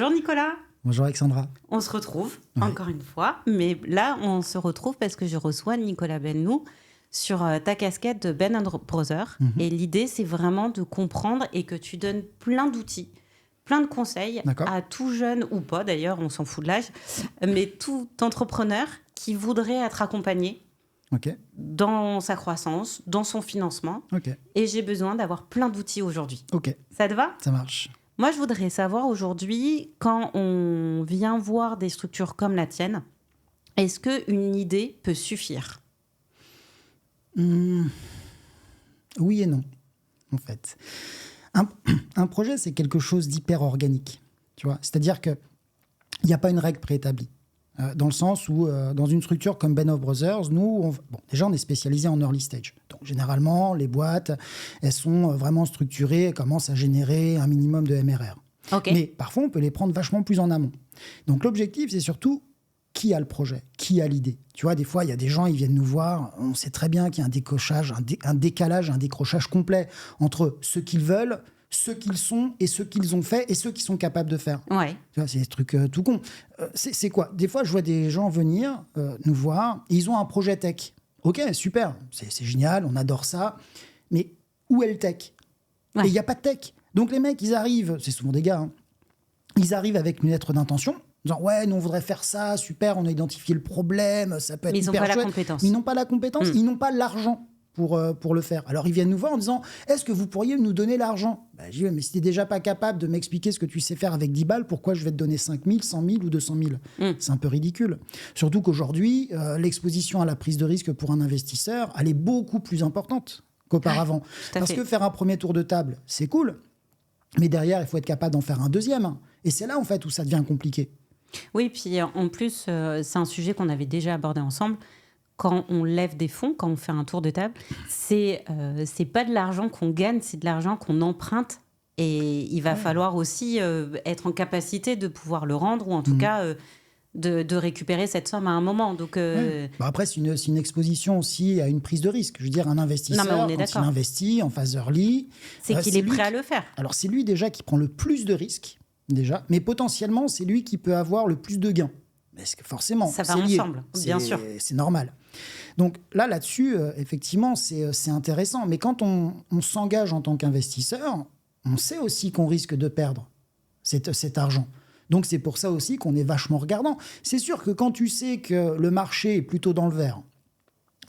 Bonjour Nicolas. Bonjour Alexandra. On se retrouve encore une fois, mais là on se retrouve parce que je reçois Nicolas Bennou sur ta casquette de Ben & Brothers. Et l'idée c'est vraiment de comprendre et que tu donnes plein d'outils, plein de conseils à tout jeune ou pas d'ailleurs, on s'en fout de l'âge, mais tout entrepreneur qui voudrait être accompagné dans sa croissance, dans son financement. Et j'ai besoin d'avoir plein d'outils aujourd'hui. Ça te va ? Ça marche. Moi, je voudrais savoir aujourd'hui, quand on vient voir des structures comme la tienne, est-ce qu'une idée peut suffire ? Oui et non, en fait. Un projet, c'est quelque chose d'hyper organique. Tu vois ? C'est-à-dire qu'il n'y a pas une règle préétablie. Dans le sens où, dans une structure comme Ben & Brothers, nous, déjà, on est spécialisé en early stage. Donc, généralement, les boîtes, elles sont vraiment structurées, elles commencent à générer un minimum de MRR. Mais parfois, on peut les prendre vachement plus en amont. Donc, l'objectif, c'est surtout qui a le projet, qui a l'idée. Tu vois, des fois, il y a des gens, ils viennent nous voir, on sait très bien qu'il y a un décalage, un décrochage complet entre ce qu'ils veulent, ceux qu'ils sont et ceux qu'ils ont fait et ceux qu'ils sont capables de faire. Tu vois, c'est des trucs tout cons. C'est quoi ? Des fois, je vois des gens venir nous voir et ils ont un projet tech. Ok, super, c'est génial, on adore ça. Mais où est le tech ? Et il n'y a pas de tech. Donc les mecs, ils arrivent, c'est souvent des gars, ils arrivent avec une lettre d'intention, en disant ouais, nous on voudrait faire ça, super, on a identifié le problème, ça peut être hyper chouette. Mais ils n'ont pas la compétence. Ils n'ont pas la compétence, ils n'ont pas l'argent pour le faire. Alors, ils viennent nous voir en disant « Est-ce que vous pourriez nous donner l'argent ?» Je dis « Mais si tu n'es déjà pas capable de m'expliquer ce que tu sais faire avec 10 balles, pourquoi je vais te donner 5 000, 100 000 ou 200 000 ?» C'est un peu ridicule. Surtout qu'aujourd'hui, l'exposition à la prise de risque pour un investisseur, elle est beaucoup plus importante qu'auparavant. Parce que faire un premier tour de table, c'est cool, mais derrière, il faut être capable d'en faire un deuxième. Et c'est là, en fait, où ça devient compliqué. Oui, puis en plus, c'est un sujet qu'on avait déjà abordé ensemble. Quand on lève des fonds, quand on fait un tour de table, c'est pas de l'argent qu'on gagne, c'est de l'argent qu'on emprunte. Et il va falloir aussi être en capacité de pouvoir le rendre, ou en tout cas de récupérer cette somme à un moment. Donc, après, c'est une exposition aussi à une prise de risque. Je veux dire, un investisseur, quand il investit en phase early... C'est qu'il est prêt à le faire. Alors, c'est lui déjà qui prend le plus de risques, déjà, mais potentiellement, c'est lui qui peut avoir le plus de gains. Parce que forcément, ça va ensemble, bien sûr. C'est normal. Donc là-dessus, effectivement, c'est intéressant. Mais quand on s'engage en tant qu'investisseur, on sait aussi qu'on risque de perdre cet argent. Donc c'est pour ça aussi qu'on est vachement regardant. C'est sûr que quand tu sais que le marché est plutôt dans le vert,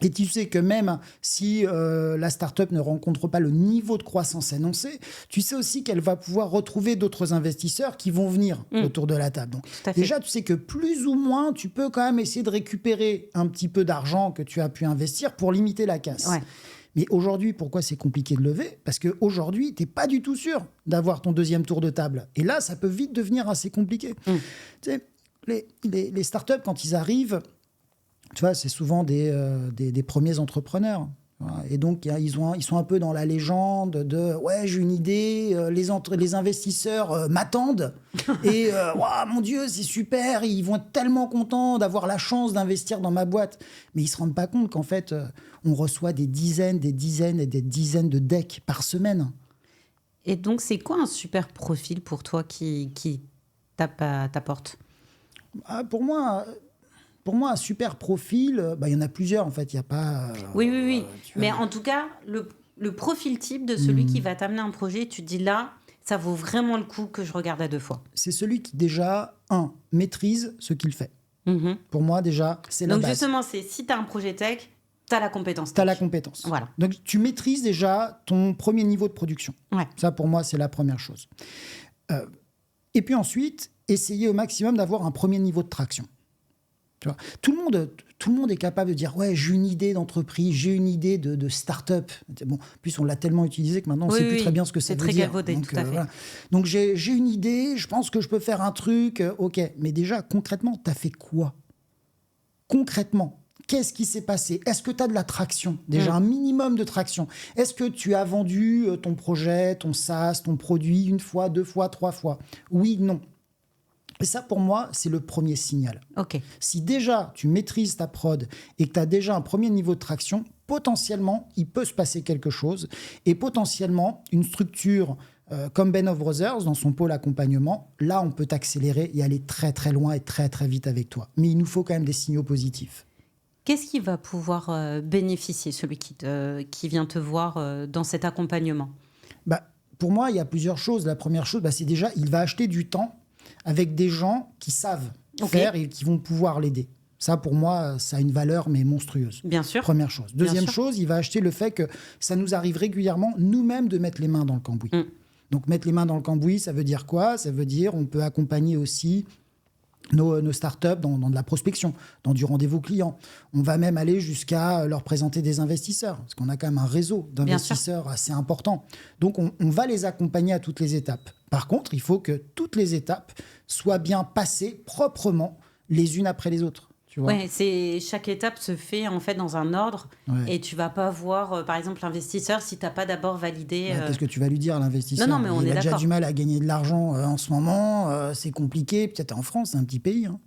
et tu sais que même si la start-up ne rencontre pas le niveau de croissance annoncé, tu sais aussi qu'elle va pouvoir retrouver d'autres investisseurs qui vont venir autour de la table. Donc, déjà, tu sais que plus ou moins, tu peux quand même essayer de récupérer un petit peu d'argent que tu as pu investir pour limiter la casse. Mais aujourd'hui, pourquoi c'est compliqué de lever ? Parce qu'aujourd'hui, tu n'es pas du tout sûr d'avoir ton deuxième tour de table. Et là, ça peut vite devenir assez compliqué. Tu sais, les start-up, quand ils arrivent... Tu vois, c'est souvent des premiers entrepreneurs. Et donc, ils sont un peu dans la légende de « Ouais, j'ai une idée, les investisseurs m'attendent. Et wow, mon Dieu, c'est super, ils vont être tellement contents d'avoir la chance d'investir dans ma boîte. » Mais ils ne se rendent pas compte qu'en fait, on reçoit des dizaines et des dizaines de decks par semaine. Et donc, c'est quoi un super profil pour toi qui tape à ta porte ? Pour moi, un super profil, il y en a plusieurs, en fait. Il y a pas... Oui. Mais en tout cas, le profil type de celui qui va t'amener un projet, tu te dis là, ça vaut vraiment le coup que je regarde à deux fois. C'est celui qui, déjà, maîtrise ce qu'il fait. Pour moi, déjà, c'est la base. Donc, justement, si tu as un projet tech, tu as la compétence. Tu as la compétence. Voilà. Donc, tu maîtrises déjà ton premier niveau de production. Ça, pour moi, c'est la première chose. Et puis ensuite, essayer au maximum d'avoir un premier niveau de traction. Tu vois, tout le monde est capable de dire « Ouais, j'ai une idée d'entreprise, j'ai une idée de start-up. » Bon, en plus, on l'a tellement utilisé que maintenant, on ne sait plus très bien ce que ça veut dire. C'est très galvaudé, tout à fait. Voilà. Donc, j'ai une idée, je pense que je peux faire un truc. OK, mais déjà, concrètement, tu as fait quoi ? Concrètement, qu'est-ce qui s'est passé ? Est-ce que tu as de la traction ? Déjà, un minimum de traction. Est-ce que tu as vendu ton projet, ton SaaS, ton produit une fois, 2 fois, 3 fois ? Oui, non. Et ça, pour moi, c'est le premier signal. Si déjà, tu maîtrises ta prod et que tu as déjà un premier niveau de traction, potentiellement, il peut se passer quelque chose. Et potentiellement, une structure comme Ben of Brothers, dans son pôle accompagnement, là, on peut t'accélérer et aller très, très loin et très, très vite avec toi. Mais il nous faut quand même des signaux positifs. Qu'est-ce qui va pouvoir bénéficier, celui qui vient te voir dans cet accompagnement? Pour moi, il y a plusieurs choses. La première chose, c'est déjà, il va acheter du temps avec des gens qui savent faire et qui vont pouvoir l'aider. Ça, pour moi, ça a une valeur, mais monstrueuse. Bien sûr. Première chose. Deuxième chose, il va acheter le fait que ça nous arrive régulièrement, nous-mêmes, de mettre les mains dans le cambouis. Donc, mettre les mains dans le cambouis, ça veut dire quoi? Ça veut dire on peut accompagner aussi nos startups dans de la prospection, dans du rendez-vous client. On va même aller jusqu'à leur présenter des investisseurs, parce qu'on a quand même un réseau d'investisseurs assez important. Donc, on va les accompagner à toutes les étapes. Par contre, il faut que toutes les étapes soient bien passées proprement les unes après les autres. Ouais, chaque étape se fait en fait dans un ordre et tu vas pas voir par exemple l'investisseur si tu n'as pas d'abord validé. Qu'est-ce que tu vas lui dire à l'investisseur? Non, mais on est il a d'accord. déjà du mal à gagner de l'argent en ce moment, c'est compliqué. Peut-être en France, c'est un petit pays. Hein.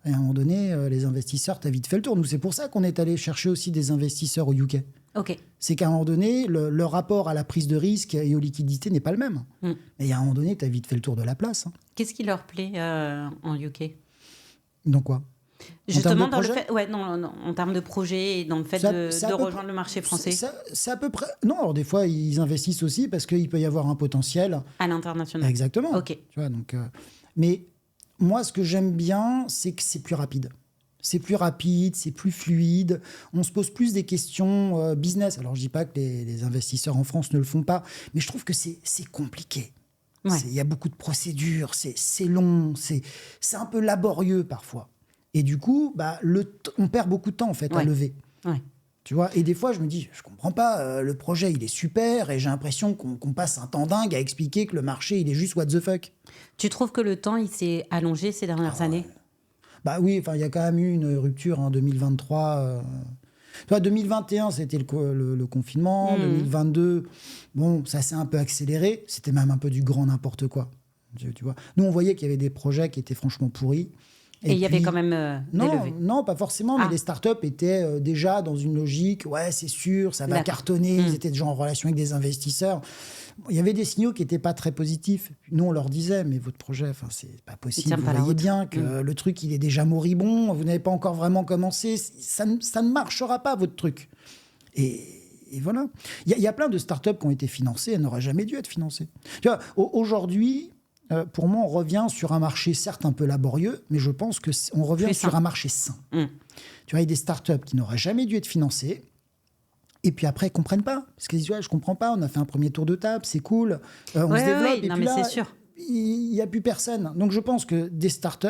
Et à un moment donné, les investisseurs, tu as vite fait le tour. Nous, c'est pour ça qu'on est allé chercher aussi des investisseurs au UK. C'est qu'à un moment donné, le rapport à la prise de risque et aux liquidités n'est pas le même. Et à un moment donné, tu as vite fait le tour de la place. Hein. Qu'est-ce qui leur plaît en UK? Donc quoi? Justement, dans le fait, en termes de projet et dans le fait de rejoindre le marché français. C'est à peu près. Non, alors des fois, ils investissent aussi parce qu'il peut y avoir un potentiel. À l'international. Exactement. Tu vois, donc, mais moi, ce que j'aime bien, c'est que c'est plus rapide. C'est plus rapide, c'est plus fluide. On se pose plus des questions business. Alors, je dis pas que les investisseurs en France ne le font pas, mais je trouve que c'est compliqué. Il y a beaucoup de procédures, c'est long, c'est un peu laborieux parfois. Et du coup, on perd beaucoup de temps en fait à lever. Tu vois, et des fois, je me dis, je comprends pas, le projet, il est super, et j'ai l'impression qu'on passe un temps dingue à expliquer que le marché, il est juste what the fuck. Tu trouves que le temps, il s'est allongé ces dernières années? Oui, il y a quand même eu une rupture en 2023. Tu vois, 2021, c'était le confinement. 2022, bon, ça s'est un peu accéléré. C'était même un peu du grand n'importe quoi. Tu vois. Nous, on voyait qu'il y avait des projets qui étaient franchement pourris. Et il y avait quand même des levées. Non, pas forcément, mais les startups étaient déjà dans une logique, c'est sûr, ça va cartonner, ils étaient déjà en relation avec des investisseurs. Il y avait des signaux qui n'étaient pas très positifs. Nous, on leur disait, mais votre projet, c'est pas possible, vous voyez bien que le truc, il est déjà moribond, vous n'avez pas encore vraiment commencé, ça ne marchera pas, votre truc. Et voilà. Il y a plein de startups qui ont été financées, elles n'auraient jamais dû être financées. Tu vois, aujourd'hui... pour moi, on revient sur un marché certes un peu laborieux, mais je pense qu'on revient sur un marché sain. Tu vois, il y a des startups qui n'auraient jamais dû être financées, et puis après, ils ne comprennent pas. Parce qu'ils disent, je ne comprends pas, on a fait un premier tour de table, c'est cool, on se développe, et puis là, il n'y a plus personne. Donc je pense que des startups,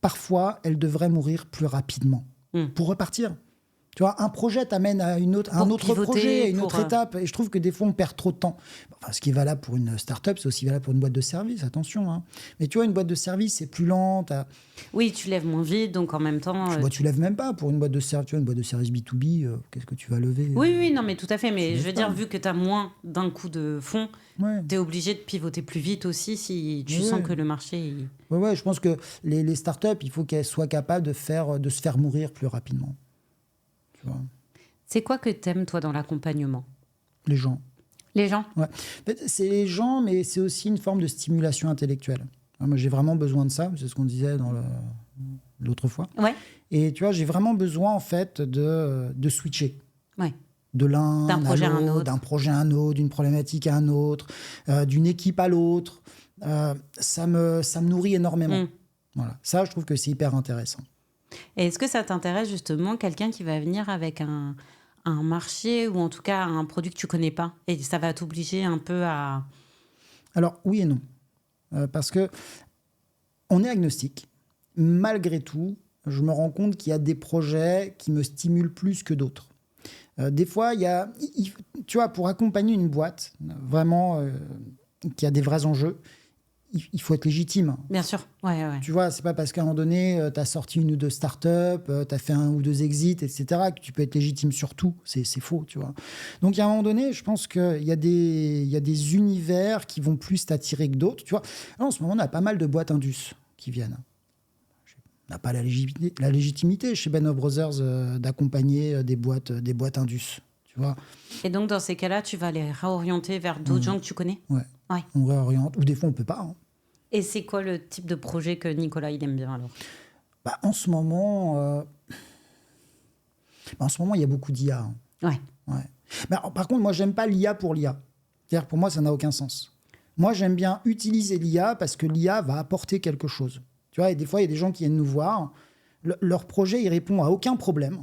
parfois, elles devraient mourir plus rapidement pour repartir. Tu vois, un projet t'amène à un autre projet, à une autre étape. Et je trouve que des fois, on perd trop de temps. Ce qui est valable pour une start-up, c'est aussi valable pour une boîte de service, attention. Hein. Mais tu vois, une boîte de service, c'est plus lent. Oui, tu lèves moins vite, donc en même temps... tu lèves même pas pour une boîte de service. Tu vois, une boîte de service B2B, qu'est-ce que tu vas lever? Oui, non, mais tout à fait. Mais je veux dire, vu que tu as moins d'un coup de fond, tu es obligé de pivoter plus vite aussi si tu sens que le marché... Oui, je pense que les start-up, il faut qu'elles soient capables de se faire mourir plus rapidement. C'est quoi que t'aimes, toi, dans l'accompagnement? Les gens. Les gens? Ouais. En fait, c'est les gens, mais c'est aussi une forme de stimulation intellectuelle. Moi, j'ai vraiment besoin de ça, c'est ce qu'on disait dans l'autre fois. Et tu vois, j'ai vraiment besoin, en fait, de switcher. De d'un projet à un autre, d'une problématique à un autre, d'une équipe à l'autre. Ça me nourrit énormément. Voilà. Ça, je trouve que c'est hyper intéressant. Et est-ce que ça t'intéresse justement quelqu'un qui va venir avec un marché ou en tout cas un produit que tu connais pas et ça va t'obliger un peu à... Alors oui et non. Parce que on est agnostique. Malgré tout, je me rends compte qu'il y a des projets qui me stimulent plus que d'autres. Des fois, tu vois, pour accompagner une boîte vraiment qui a des vrais enjeux, il faut être légitime. Bien sûr, ouais. Tu vois, c'est pas parce qu'à un moment donné, tu as sorti une ou deux startups, tu as fait un ou deux exits, etc., que tu peux être légitime sur tout. C'est faux, tu vois. Donc, à un moment donné, je pense qu'il y a des univers qui vont plus t'attirer que d'autres, tu vois. Alors, en ce moment, on a pas mal de boîtes indus qui viennent. On n'a pas la légitimité chez Ben of Brothers d'accompagner des boîtes indus, tu vois. Et donc, dans ces cas-là, tu vas les réorienter vers d'autres gens que tu connais? Ouais. Ouais. On réoriente, ou des fois on peut pas. Hein. Et c'est quoi le type de projet que Nicolas il aime bien alors? En ce moment, il y a beaucoup d'IA. Hein. Ouais. Ouais. Par contre, moi, j'aime pas l'IA pour l'IA. C'est-à-dire, pour moi, ça n'a aucun sens. Moi, j'aime bien utiliser l'IA parce que l'IA va apporter quelque chose. Tu vois, et des fois, il y a des gens qui viennent nous voir. Leur projet, il répond à aucun problème.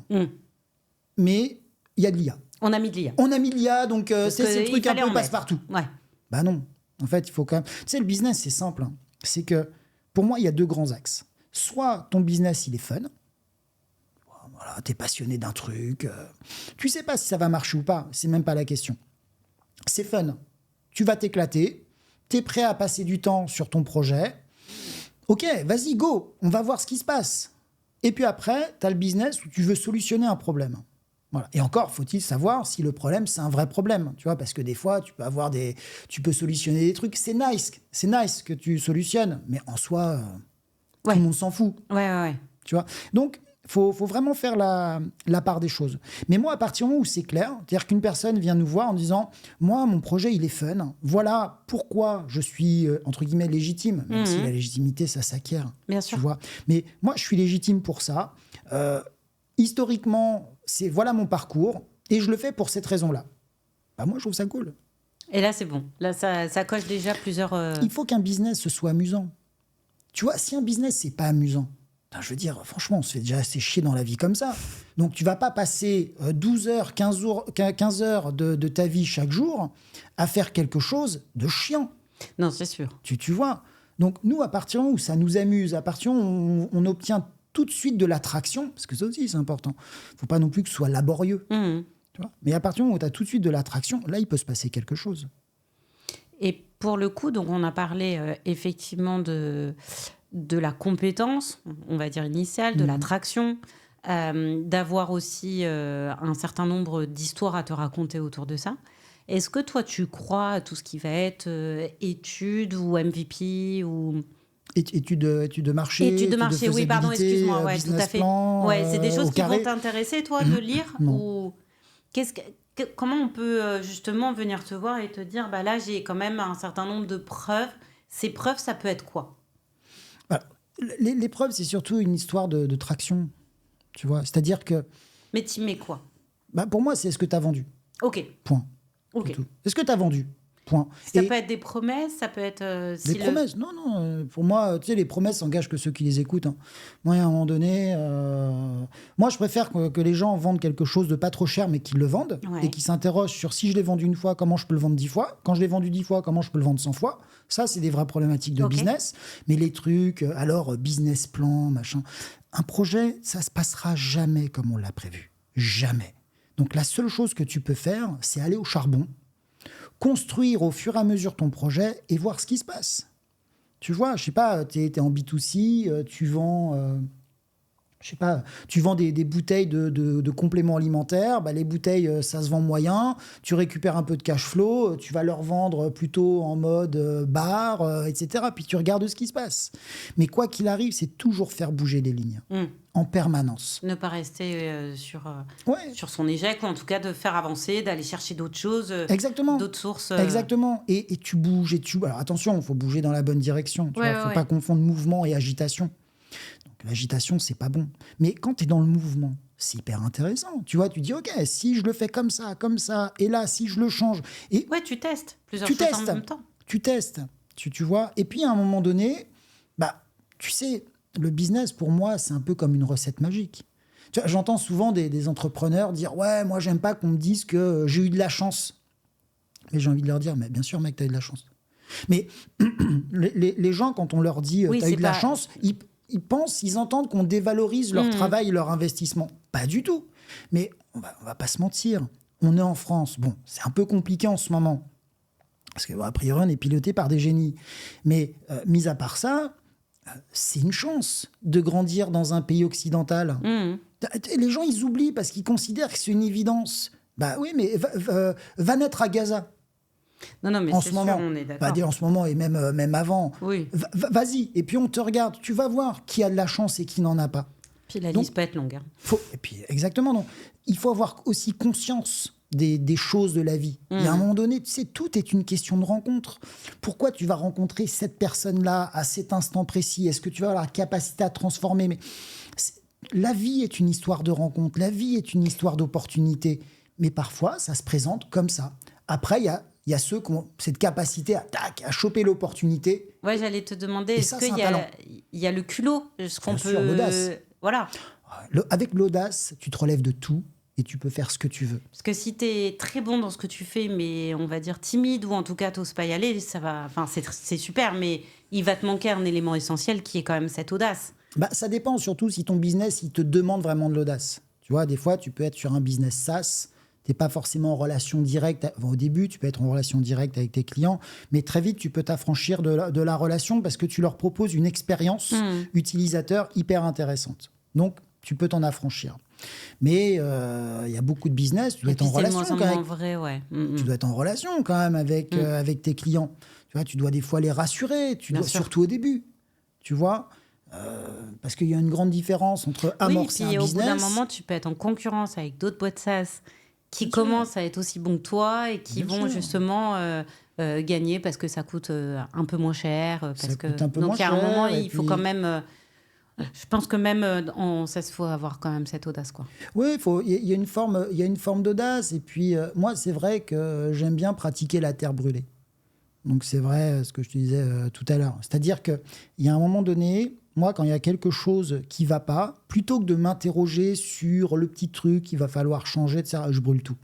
Mais il y a de l'IA. On a mis de l'IA. On a mis de l'IA, donc c'est le truc un peu passe-partout. Ouais. Bah non. En fait, il faut quand même... Tu sais, le business, c'est simple. Hein. C'est que, pour moi, il y a 2 grands axes. Soit ton business, il est fun. Voilà, t'es passionné d'un truc. Tu sais pas si ça va marcher ou pas. C'est même pas la question. C'est fun. Tu vas t'éclater. T'es prêt à passer du temps sur ton projet. Ok, vas-y, go. On va voir ce qui se passe. Et puis après, t'as le business où tu veux solutionner un problème. Voilà. Et encore, faut-il savoir si le problème, c'est un vrai problème. Tu vois, parce que des fois, tu peux solutionner des trucs. C'est nice que tu solutionnes. Mais en soi, tout le monde s'en fout. Ouais. Tu vois. Donc, faut vraiment faire la part des choses. Mais moi, à partir du moment où c'est clair, c'est-à-dire qu'une personne vient nous voir en disant « Moi, mon projet, il est fun. Voilà pourquoi je suis, entre guillemets, légitime. » Même si la légitimité, ça s'acquiert. Bien sûr. Tu vois. Mais moi, je suis légitime pour ça. Historiquement, voilà mon parcours. Et je le fais pour cette raison-là. Moi, je trouve ça cool. Et là, c'est bon. Là, ça coche déjà plusieurs... Il faut qu'un business, ce soit amusant. Tu vois, si un business, c'est pas amusant, je veux dire, franchement, on se fait déjà assez chier dans la vie comme ça. Donc, tu vas pas passer 12 heures, 15 heures de ta vie chaque jour à faire quelque chose de chiant. Non, c'est sûr. Tu vois. Donc, nous, à partir du moment où ça nous amuse, à partir du moment où on obtient tout de suite de l'attraction, parce que ça aussi, c'est important. Faut pas non plus que ce soit laborieux. Tu vois. Mais à partir du moment où tu as tout de suite de l'attraction, là, il peut se passer quelque chose. Et pour le coup, donc on a parlé effectivement de la compétence, on va dire initiale, de l'attraction, d'avoir aussi un certain nombre d'histoires à te raconter autour de ça. Est-ce que toi, tu crois à tout ce qui va être études ou MVP ou... Études de marché, études de marché, oui, pardon, excuse-moi, ouais, tout à fait. C'est des choses qui vont t'intéresser, toi, de lire ou comment on peut justement venir te voir et te dire, là, j'ai quand même un certain nombre de preuves. Ces preuves, ça peut être quoi? Les preuves, c'est surtout une histoire de traction, tu vois. C'est-à-dire que... Mais tu mets quoi? Pour moi, c'est ce que tu as vendu. Ok. Point. Ok. Est-ce que tu as vendu? Point. Ça peut être des promesses, ça peut être... des promesses, non. Pour moi, tu sais, les promesses engagent que ceux qui les écoutent. Hein. Moi, à un moment donné... Moi, je préfère que les gens vendent quelque chose de pas trop cher, mais qu'ils le vendent, et qu'ils s'interrogent sur si je l'ai vendu une fois, comment je peux le vendre 10 fois. Quand je l'ai vendu 10 fois, comment je peux le vendre 100 fois. Ça, c'est des vraies problématiques de business. Mais les trucs, business plan, machin... Un projet, ça se passera jamais comme on l'a prévu. Jamais. Donc, la seule chose que tu peux faire, c'est aller au charbon, construire au fur et à mesure ton projet et voir ce qui se passe. Tu vois, je sais pas, t'es en B2C, tu vends... je sais pas, tu vends des bouteilles de compléments alimentaires, les bouteilles, ça se vend moyen, tu récupères un peu de cash flow, tu vas leur vendre plutôt en mode bar, etc. Puis tu regardes ce qui se passe. Mais quoi qu'il arrive, c'est toujours faire bouger les lignes, en permanence. Ne pas rester sur son échec, ou en tout cas de faire avancer, d'aller chercher d'autres choses, Exactement. d'autres sources. Exactement. Et tu bouges, Alors attention, il faut bouger dans la bonne direction. Il ne faut pas confondre mouvement et agitation. L'agitation, c'est pas bon. Mais quand tu es dans le mouvement, c'est hyper intéressant. Tu vois, tu dis, OK, si je le fais comme ça, et là, si je le change... Et tu testes plusieurs choses en même temps. Tu testes, tu vois. Et puis, à un moment donné, tu sais, le business, pour moi, c'est un peu comme une recette magique. Tu vois, j'entends souvent des entrepreneurs dire, ouais, moi, j'aime pas qu'on me dise que j'ai eu de la chance. Mais j'ai envie de leur dire, mais bien sûr, mec, t'as eu de la chance. Mais les gens, quand on leur dit, t'as eu de la chance... Ils entendent qu'on dévalorise leur travail et leur investissement. Pas du tout. Mais on va pas se mentir. On est en France. Bon, c'est un peu compliqué en ce moment. Parce que, a priori, on est piloté par des génies. Mais, mis à part ça, c'est une chance de grandir dans un pays occidental. Les gens, ils oublient parce qu'ils considèrent que c'est une évidence. Oui, mais va naître à Gaza. Non, mais en c'est ce moment, sûr, on est d'accord. En ce moment et même avant. Oui. Vas-y, et puis on te regarde. Tu vas voir qui a de la chance et qui n'en a pas. Puis la liste peut être longue. Et puis, exactement, non. Il faut avoir aussi conscience des choses de la vie. Il y a un moment donné, tu sais, tout est une question de rencontre. Pourquoi tu vas rencontrer cette personne-là à cet instant précis? Est-ce que tu vas avoir la capacité à transformer? Mais la vie est une histoire de rencontre, la vie est une histoire d'opportunité. Mais parfois, ça se présente comme ça. Après, il y a ceux qui ont cette capacité à choper l'opportunité. Ouais, j'allais te demander, est-ce qu'il y a le culot? Bien sûr, l'audace. Voilà. Avec l'audace, tu te relèves de tout et tu peux faire ce que tu veux. Parce que si tu es très bon dans ce que tu fais, mais on va dire timide, ou en tout cas, tu n'oses pas y aller, ça va... Enfin, c'est super, mais il va te manquer un élément essentiel qui est quand même cette audace. Ça dépend, surtout si ton business, il te demande vraiment de l'audace. Tu vois, des fois, tu peux être sur un business SaaS, tu n'es pas forcément en relation directe. Au début, tu peux être en relation directe avec tes clients, mais très vite, tu peux t'affranchir de la relation parce que tu leur proposes une expérience utilisateur hyper intéressante. Donc, tu peux t'en affranchir. Mais il y a beaucoup de business, tu dois être en relation quand même. Vrai, ouais. Tu dois être en relation quand même avec tes clients. Tu vois, tu dois des fois les rassurer, surtout au début. Tu vois, parce qu'il y a une grande différence entre amorcer un business. Au bout d'un moment, tu peux être en concurrence avec d'autres boîtes SaaS qui commencent à être aussi bons que toi et qui vont justement gagner parce que ça coûte un peu moins cher. Donc, il y a un moment, il faut quand même... Je pense que même en SaaS, il faut avoir quand même cette audace, quoi. Oui, il y a une forme d'audace. Et puis, moi, c'est vrai que j'aime bien pratiquer la terre brûlée. Donc, c'est vrai ce que je te disais tout à l'heure. C'est-à-dire qu'il y a un moment donné, moi, quand il y a quelque chose qui ne va pas, plutôt que de m'interroger sur le petit truc qu'il va falloir changer, etc., je brûle tout.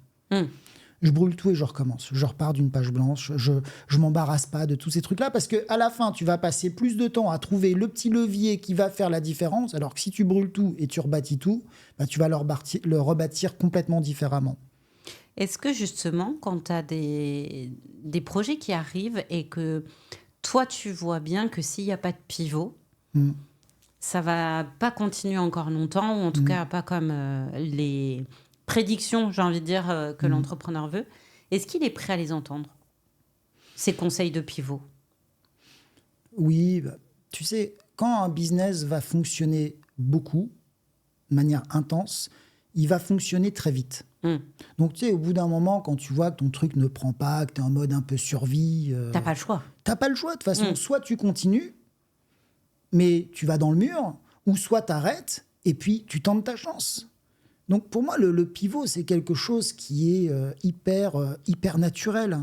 Je brûle tout et je recommence. Je repars d'une page blanche. Je m'embarrasse pas de tous ces trucs-là parce qu'à la fin, tu vas passer plus de temps à trouver le petit levier qui va faire la différence. Alors que si tu brûles tout et tu rebâtis tout, tu vas le rebâtir complètement différemment. Est-ce que justement, quand tu as des projets qui arrivent et que toi, tu vois bien que s'il n'y a pas de pivot, ça va pas continuer encore longtemps, ou en tout cas pas comme les... prédictions, j'ai envie de dire, que l'entrepreneur veut, est-ce qu'il est prêt à les entendre, ces conseils de pivot? Oui, tu sais, quand un business va fonctionner beaucoup, de manière intense, il va fonctionner très vite. Donc, tu sais, au bout d'un moment, quand tu vois que ton truc ne prend pas, que tu es en mode un peu survie... T'as pas le choix. T'as pas le choix, de toute façon. Soit tu continues, mais tu vas dans le mur, ou soit t'arrêtes, et puis tu tentes ta chance. Donc, pour moi, le pivot, c'est quelque chose qui est hyper naturel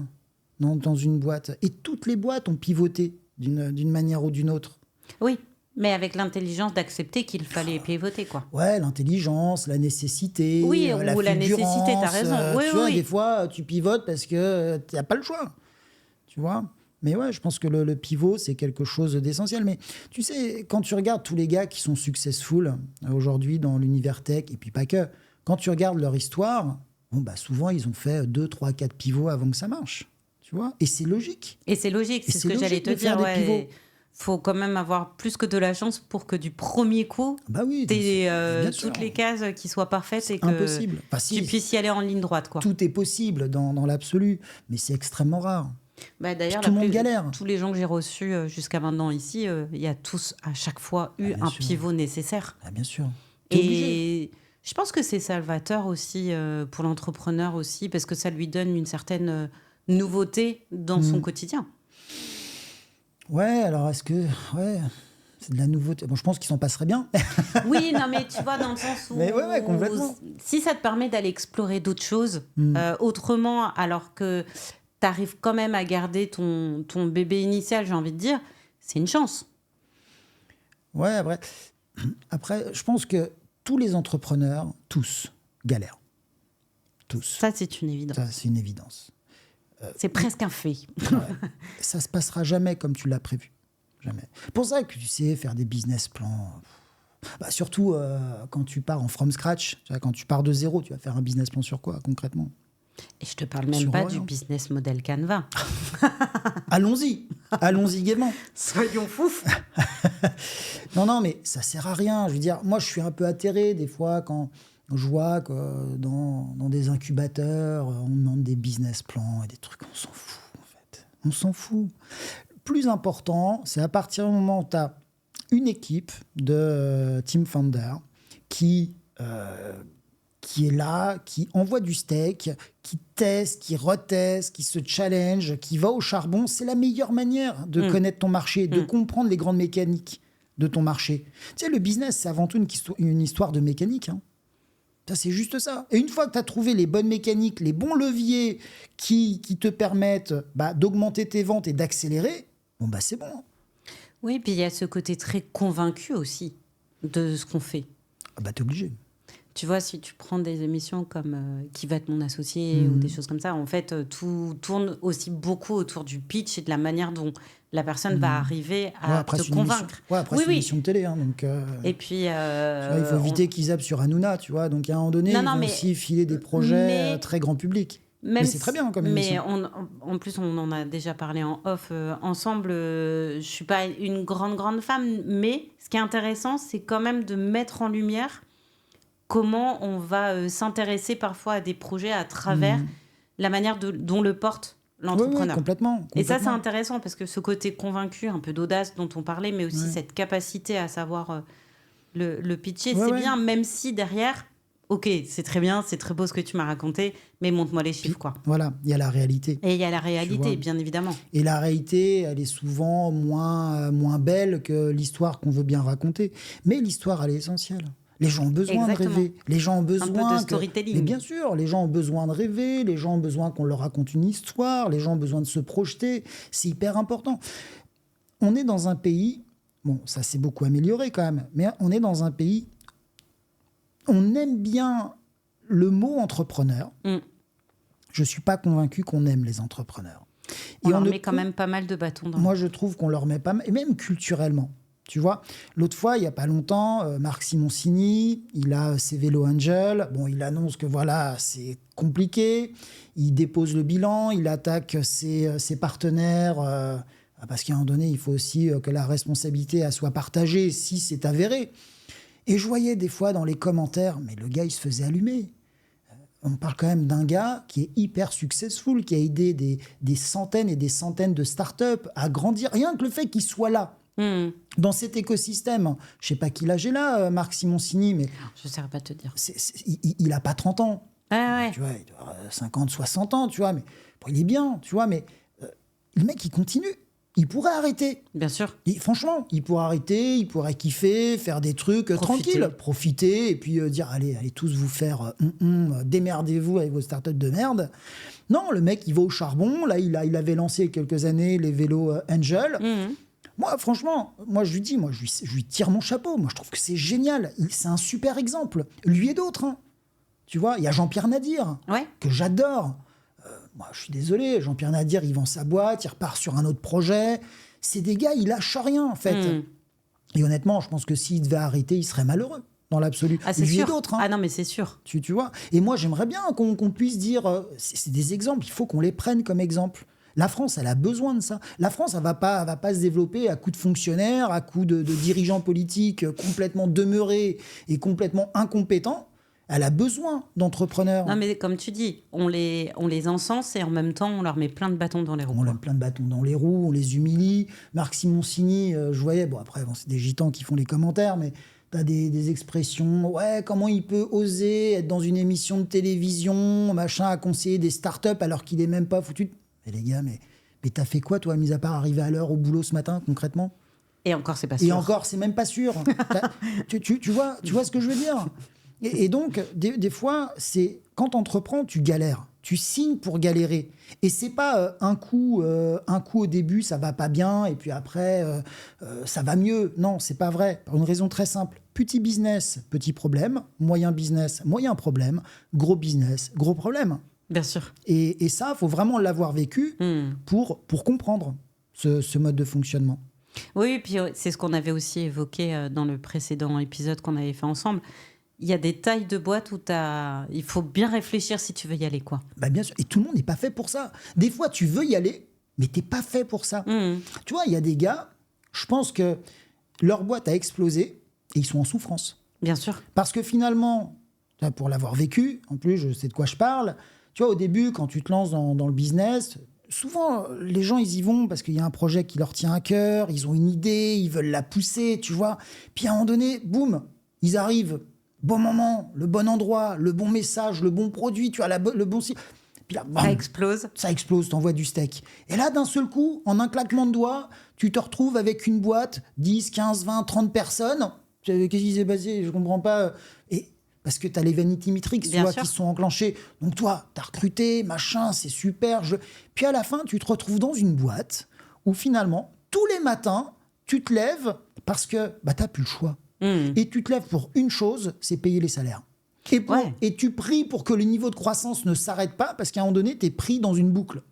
dans une boîte. Et toutes les boîtes ont pivoté d'une manière ou d'une autre. Oui, mais avec l'intelligence d'accepter qu'il fallait pivoter, quoi. Ouais, l'intelligence, la nécessité, la nécessité, t'as raison. Oui. Des fois, tu pivotes parce que tu n'as pas le choix. Tu vois ? Mais ouais, je pense que le pivot, c'est quelque chose d'essentiel. Mais tu sais, quand tu regardes tous les gars qui sont successful aujourd'hui dans l'univers tech, et puis pas que, quand tu regardes leur histoire, souvent, ils ont fait 2, 3, 4 pivots avant que ça marche. Tu vois ? Et c'est logique. C'est ce que j'allais te dire. Il faut quand même avoir plus que de la chance pour que du premier coup, tu aies toutes les cases qui soient parfaites et que impossible. tu puisses y aller en ligne droite, quoi. Tout est possible dans l'absolu, mais c'est extrêmement rare. D'ailleurs, tout le monde galère. Tous les gens que j'ai reçus jusqu'à maintenant ici, il y a tous à chaque fois eu un pivot nécessaire. Bien sûr. Et je pense que c'est salvateur aussi pour l'entrepreneur aussi, parce que ça lui donne une certaine nouveauté dans son quotidien. Ouais, alors est-ce que... Ouais, c'est de la nouveauté. Bon, je pense qu'ils s'en passeraient bien. Oui, non, mais tu vois, dans le sens où... Mais ouais, complètement. Si ça te permet d'aller explorer d'autres choses autrement, alors que tu arrives quand même à garder ton bébé initial, j'ai envie de dire, c'est une chance. Ouais, après, je pense que tous les entrepreneurs, tous, galèrent. Tous. Ça, c'est une évidence. Ça, c'est une évidence. C'est presque un fait. Ouais. Ça se passera jamais comme tu l'as prévu. Jamais. Pour ça que tu sais, faire des business plans... surtout quand tu pars en from scratch, quand tu pars de zéro, tu vas faire un business plan sur quoi, concrètement? Et je te parle même pas du business model Canva. Allons-y gaiement. Soyons fous. Non, mais ça sert à rien. Je veux dire, moi, je suis un peu atterré des fois quand je vois que dans des incubateurs, on demande des business plans et des trucs. On s'en fout, en fait. On s'en fout. Le plus important, c'est à partir du moment où tu as une équipe de team founders qui qui est là, qui envoie du steak, qui teste, qui reteste, qui se challenge, qui va au charbon. C'est la meilleure manière de connaître ton marché, de comprendre les grandes mécaniques de ton marché. Tu sais, le business, c'est avant tout une histoire de mécanique. Hein. Ça, c'est juste ça. Et une fois que tu as trouvé les bonnes mécaniques, les bons leviers qui te permettent d'augmenter tes ventes et d'accélérer, c'est bon. Oui, puis il y a ce côté très convaincu aussi de ce qu'on fait. T'es obligé. Tu vois, si tu prends des émissions comme Qui va être mon associé ou des choses comme ça, en fait, tout tourne aussi beaucoup autour du pitch et de la manière dont la personne va arriver à te convaincre. Après, c'est une émission de télé. Hein, donc, et puis... tu vois, il faut éviter qu'ils zappent sur Hanouna, tu vois. Donc, à un moment donné, ils vont aussi filer des projets très grand public. Mais c'est très bien comme émission. Mais en plus, on en a déjà parlé en off ensemble. Je ne suis pas une grande femme, mais ce qui est intéressant, c'est quand même de mettre en lumière comment on va s'intéresser parfois à des projets à travers la manière dont le porte l'entrepreneur. Oui, complètement. Et ça, c'est intéressant parce que ce côté convaincu, un peu d'audace dont on parlait, mais aussi cette capacité à savoir le pitcher, c'est bien, même si derrière... Ok, c'est très bien, c'est très beau ce que tu m'as raconté, mais montre-moi les chiffres, quoi. Voilà, il y a la réalité. Et il y a la réalité, bien évidemment. Et la réalité, elle est souvent moins belle que l'histoire qu'on veut bien raconter. Mais l'histoire, elle est essentielle. Les gens ont besoin de rêver. Les gens ont besoin... Un peu de storytelling. Mais bien sûr, les gens ont besoin de rêver, les gens ont besoin qu'on leur raconte une histoire, les gens ont besoin de se projeter. C'est hyper important. On est dans un pays... Bon, ça s'est beaucoup amélioré quand même, mais on est dans un pays... On aime bien le mot entrepreneur. Je ne suis pas convaincu qu'on aime les entrepreneurs. On leur met quand même pas mal de bâtons dans. Moi, je trouve qu'on leur met pas mal, et même culturellement. Tu vois, l'autre fois, il n'y a pas longtemps, Marc Simoncini, il a ses Vélo Angels. Bon, il annonce que voilà, c'est compliqué. Il dépose le bilan, il attaque ses partenaires. Parce qu'à un moment donné, il faut aussi que la responsabilité soit partagée si c'est avéré. Et je voyais des fois dans les commentaires, mais le gars, il se faisait allumer. On parle quand même d'un gars qui est hyper successful, qui a aidé des centaines et des centaines de startups à grandir. Rien que le fait qu'il soit là, dans cet écosystème. Je ne sais pas qui l'âge est là, Marc Simoncini, mais... Je ne saurais pas te dire. Il n'a pas 30 ans. Ouais. Tu vois, il doit avoir 50, 60 ans, tu vois. Mais, bon, il est bien, tu vois, mais le mec, il continue. Il pourrait arrêter. Bien sûr. Franchement, il pourrait arrêter, il pourrait kiffer, faire des trucs tranquilles, profiter, et puis dire, allez tous vous faire, démerdez-vous avec vos startups de merde. Non, le mec, il va au charbon. Là, il avait lancé il y a quelques années les vélos Angel. Moi, franchement, je lui tire mon chapeau. Moi, je trouve que c'est génial. C'est un super exemple. Lui et d'autres. Hein. Tu vois, il y a Jean-Pierre Nadir, que j'adore. Moi, je suis désolé, Jean-Pierre Nadir, il vend sa boîte, il repart sur un autre projet. C'est des gars, ils lâchent rien, en fait. Et honnêtement, je pense que s'il devait arrêter, il serait malheureux, dans l'absolu. Ah, c'est lui sûr. Et d'autres. Hein. Ah non, mais c'est sûr. Tu vois. Et moi, j'aimerais bien qu'on puisse dire... c'est des exemples, il faut qu'on les prenne comme exemple. La France, elle a besoin de ça. La France, elle va pas se développer à coups de fonctionnaires, à coups de dirigeants politiques complètement demeurés et complètement incompétents. Elle a besoin d'entrepreneurs. Non, mais comme tu dis, on les encense et en même temps, on leur met plein de bâtons dans les roues. On leur met plein de bâtons dans les roues, on les humilie. Marc Simoncini, je voyais, bon après, c'est des gitans qui font les commentaires, mais tu as des expressions, ouais, comment il peut oser être dans une émission de télévision, machin, à conseiller des startups alors qu'il est même pas foutu. Mais les gars, mais t'as fait quoi, toi, mis à part arriver à l'heure au boulot ce matin, concrètement ? Et encore, c'est pas sûr. Et encore, c'est même pas sûr. tu vois ce que je veux dire ? Et donc, des fois, c'est quand tu entreprends, tu galères. Tu signes pour galérer. Et c'est pas un coup au début, ça va pas bien, et puis après, ça va mieux. Non, c'est pas vrai. Pour une raison très simple. Petit business, petit problème. Moyen business, moyen problème. Gros business, gros problème. Bien sûr. Et ça, il faut vraiment l'avoir vécu pour comprendre ce mode de fonctionnement. Oui, puis c'est ce qu'on avait aussi évoqué dans le précédent épisode qu'on avait fait ensemble. Il y a des tailles de boîte où il faut bien réfléchir si tu veux y aller, quoi. Bah bien sûr, et tout le monde n'est pas fait pour ça. Des fois, tu veux y aller, mais t'es pas fait pour ça. Tu vois, il y a des gars, je pense que leur boîte a explosé et ils sont en souffrance. Bien sûr. Parce que finalement, pour l'avoir vécu, en plus, je sais de quoi je parle, tu vois, au début, quand tu te lances dans le business, souvent, les gens, ils y vont parce qu'il y a un projet qui leur tient à cœur, ils ont une idée, ils veulent la pousser, tu vois. Puis à un moment donné, boum, ils arrivent bon moment, le bon endroit, le bon message, le bon produit, tu as le bon site. Puis là, bam, ça explose, t'envoies du steak. Et là, d'un seul coup, en un claquement de doigts, tu te retrouves avec une boîte, 10, 15, 20, 30 personnes. Qu'est-ce qui s'est passé? Je comprends pas. Et parce que tu as les vanity metrics qui sont enclenchés. Donc toi, tu as recruté, machin, c'est super. Puis à la fin, tu te retrouves dans une boîte où finalement, tous les matins, tu te lèves parce que tu n'as plus le choix. Et tu te lèves pour une chose, c'est payer les salaires. Et tu pries pour que le niveau de croissance ne s'arrête pas parce qu'à un moment donné, tu es pris dans une boucle.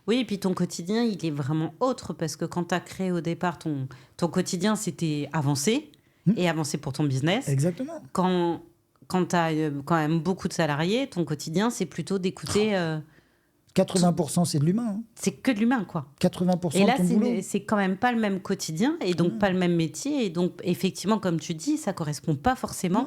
Oui, et puis ton quotidien, il est vraiment autre parce que quand tu as créé au départ ton quotidien, c'était avancer et avancer pour ton business. Exactement. Quand tu as quand même beaucoup de salariés, ton quotidien, c'est plutôt d'écouter... 80%, c'est de l'humain. C'est que de l'humain, quoi. 80% et là, de ton boulot. c'est quand même pas le même quotidien et donc pas le même métier. Et donc, effectivement, comme tu dis, ça correspond pas forcément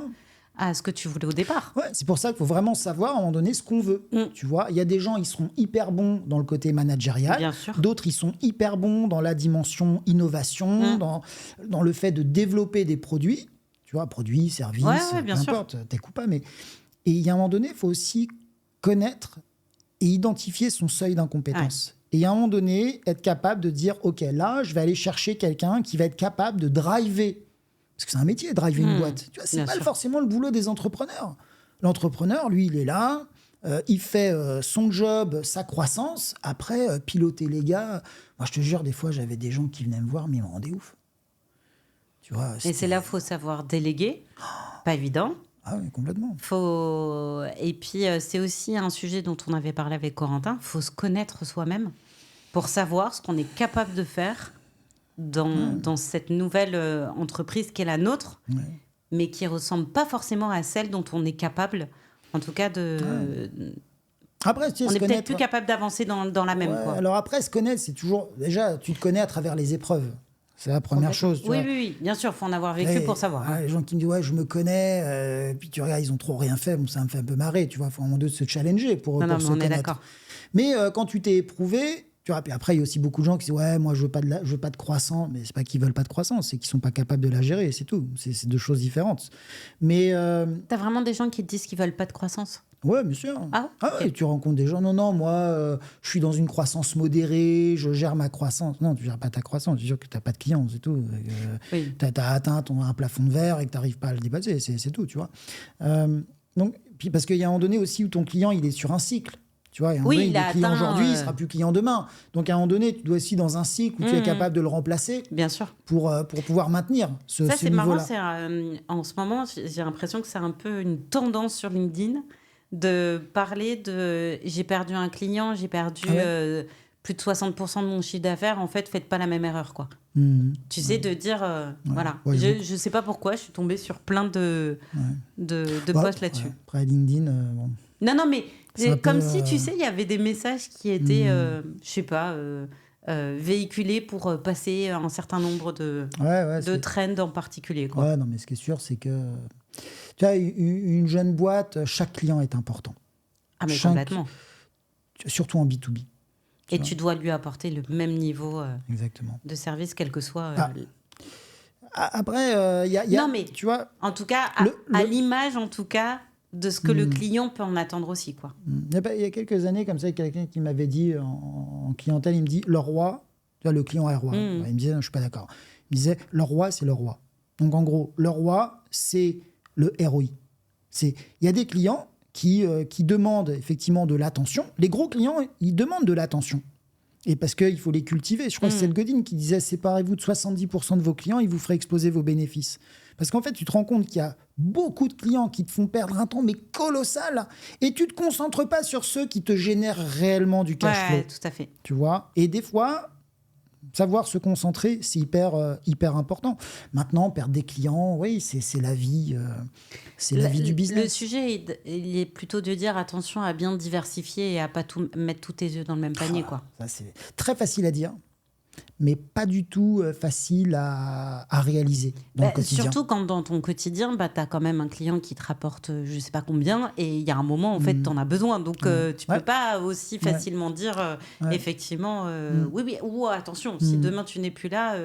à ce que tu voulais au départ. Ouais, c'est pour ça qu'il faut vraiment savoir, à un moment donné, ce qu'on veut. Tu vois, il y a des gens, ils seront hyper bons dans le côté managérial. Bien sûr. D'autres, ils sont hyper bons dans la dimension innovation, dans le fait de développer des produits. Tu vois, produits, services, peu importe, t'es coupable. Et il y a un moment donné, il faut aussi connaître et identifier son seuil d'incompétence. Ouais. Et à un moment donné, être capable de dire, OK, là, je vais aller chercher quelqu'un qui va être capable de driver. Parce que c'est un métier, driver une boîte. Tu vois, c'est pas forcément le boulot des entrepreneurs. L'entrepreneur, lui, il est là, il fait son job, sa croissance. Après, piloter les gars. Moi, je te jure, des fois, j'avais des gens qui venaient me voir, mais ils me rendaient ouf. Tu vois, et c'est là qu'il faut savoir déléguer. Pas évident. Ah oui, complètement. Et puis, c'est aussi un sujet dont on avait parlé avec Corentin. Il faut se connaître soi-même pour savoir ce qu'on est capable de faire dans cette nouvelle entreprise qui est la nôtre, mais qui ne ressemble pas forcément à celle dont on est capable, en tout cas, de... Après, on est peut-être plus capable d'avancer dans la même. Quoi. Alors après, se connaître, c'est toujours... Déjà, tu te connais à travers les épreuves. C'est la première chose. Oui, bien sûr, il faut en avoir vécu pour savoir. Les gens qui me disent, je me connais, puis tu regardes, ils ont trop rien fait, bon, ça me fait un peu marrer, tu vois, il faut un moment donné se challenger pour se connaître. On est d'accord. Mais quand tu t'es éprouvé, tu vois, puis après, il y a aussi beaucoup de gens qui disent, moi, je veux pas de croissance, mais c'est pas qu'ils veulent pas de croissance, c'est qu'ils sont pas capables de la gérer, c'est tout. C'est deux choses différentes. Mais... T'as vraiment des gens qui te disent qu'ils veulent pas de croissance? Ouais, bien sûr. Okay. Tu rencontres des gens. Non, moi, je suis dans une croissance modérée, je gère ma croissance. Non, tu gères pas ta croissance. Je suis sûr que tu n'as pas de clients, c'est tout. Tu as atteint un plafond de verre et que tu n'arrives pas à le dépasser, c'est tout, tu vois. Donc, puis parce qu'il y a un moment donné aussi où ton client, il est sur un cycle. Tu vois, il est client aujourd'hui, il ne sera plus client demain. Donc, à un moment donné, tu dois aussi dans un cycle où tu es capable de le remplacer. Bien sûr. Pour pouvoir maintenir ce niveau-là. Ça, c'est marrant. En ce moment, j'ai l'impression que c'est un peu une tendance sur LinkedIn de parler de j'ai perdu un client, j'ai perdu plus de 60% de mon chiffre d'affaires. En fait, faites pas la même erreur, quoi. Tu sais, de dire voilà. Je sais pas pourquoi, je suis tombée sur plein de posts là-dessus. Après LinkedIn, Non, mais c'est comme si, tu sais, il y avait des messages qui étaient, je sais pas, véhiculés pour passer un certain nombre de trends en particulier, quoi. Ouais, non, mais ce qui est sûr, c'est que tu vois, une jeune boîte, chaque client est important. Ah, mais complètement. Surtout en B2B. Tu dois lui apporter le même niveau de service, quel que soit... Après, il y a... Non, mais tu vois, en tout cas, à l'image, en tout cas, de ce que le client peut en attendre aussi, quoi. Il y a quelques années, comme ça, quelqu'un qui m'avait dit en clientèle, il me dit, le roi, tu vois, le client est roi. Il me disait, non, je suis pas d'accord. Il me disait, le roi, c'est le roi. Donc, en gros, le roi, c'est le ROI. Il y a des clients qui demandent effectivement de l'attention. Les gros clients, ils demandent de l'attention. Et parce qu'il faut les cultiver. Je crois que c'est Seth Godin qui disait, séparez-vous de 70% de vos clients, ils vous feraient exploser vos bénéfices. Parce qu'en fait, tu te rends compte qu'il y a beaucoup de clients qui te font perdre un temps, mais colossal. Et tu ne te concentres pas sur ceux qui te génèrent réellement du cash flow. Ouais, tout à fait. Tu vois ? Et des fois... savoir se concentrer, c'est hyper important. Maintenant, perdre des clients, oui, c'est la vie, la vie du business. Le sujet, il est plutôt de dire attention à bien diversifier et à pas mettre tous tes œufs dans le même panier, quoi. Ça, c'est très facile à dire. mais pas du tout facile à réaliser dans le quotidien. Surtout quand dans ton quotidien, tu as quand même un client qui te rapporte je ne sais pas combien, et il y a un moment, en fait, tu en as besoin. Donc, tu ne peux pas aussi facilement dire, effectivement, oui, ou attention, si demain tu n'es plus là,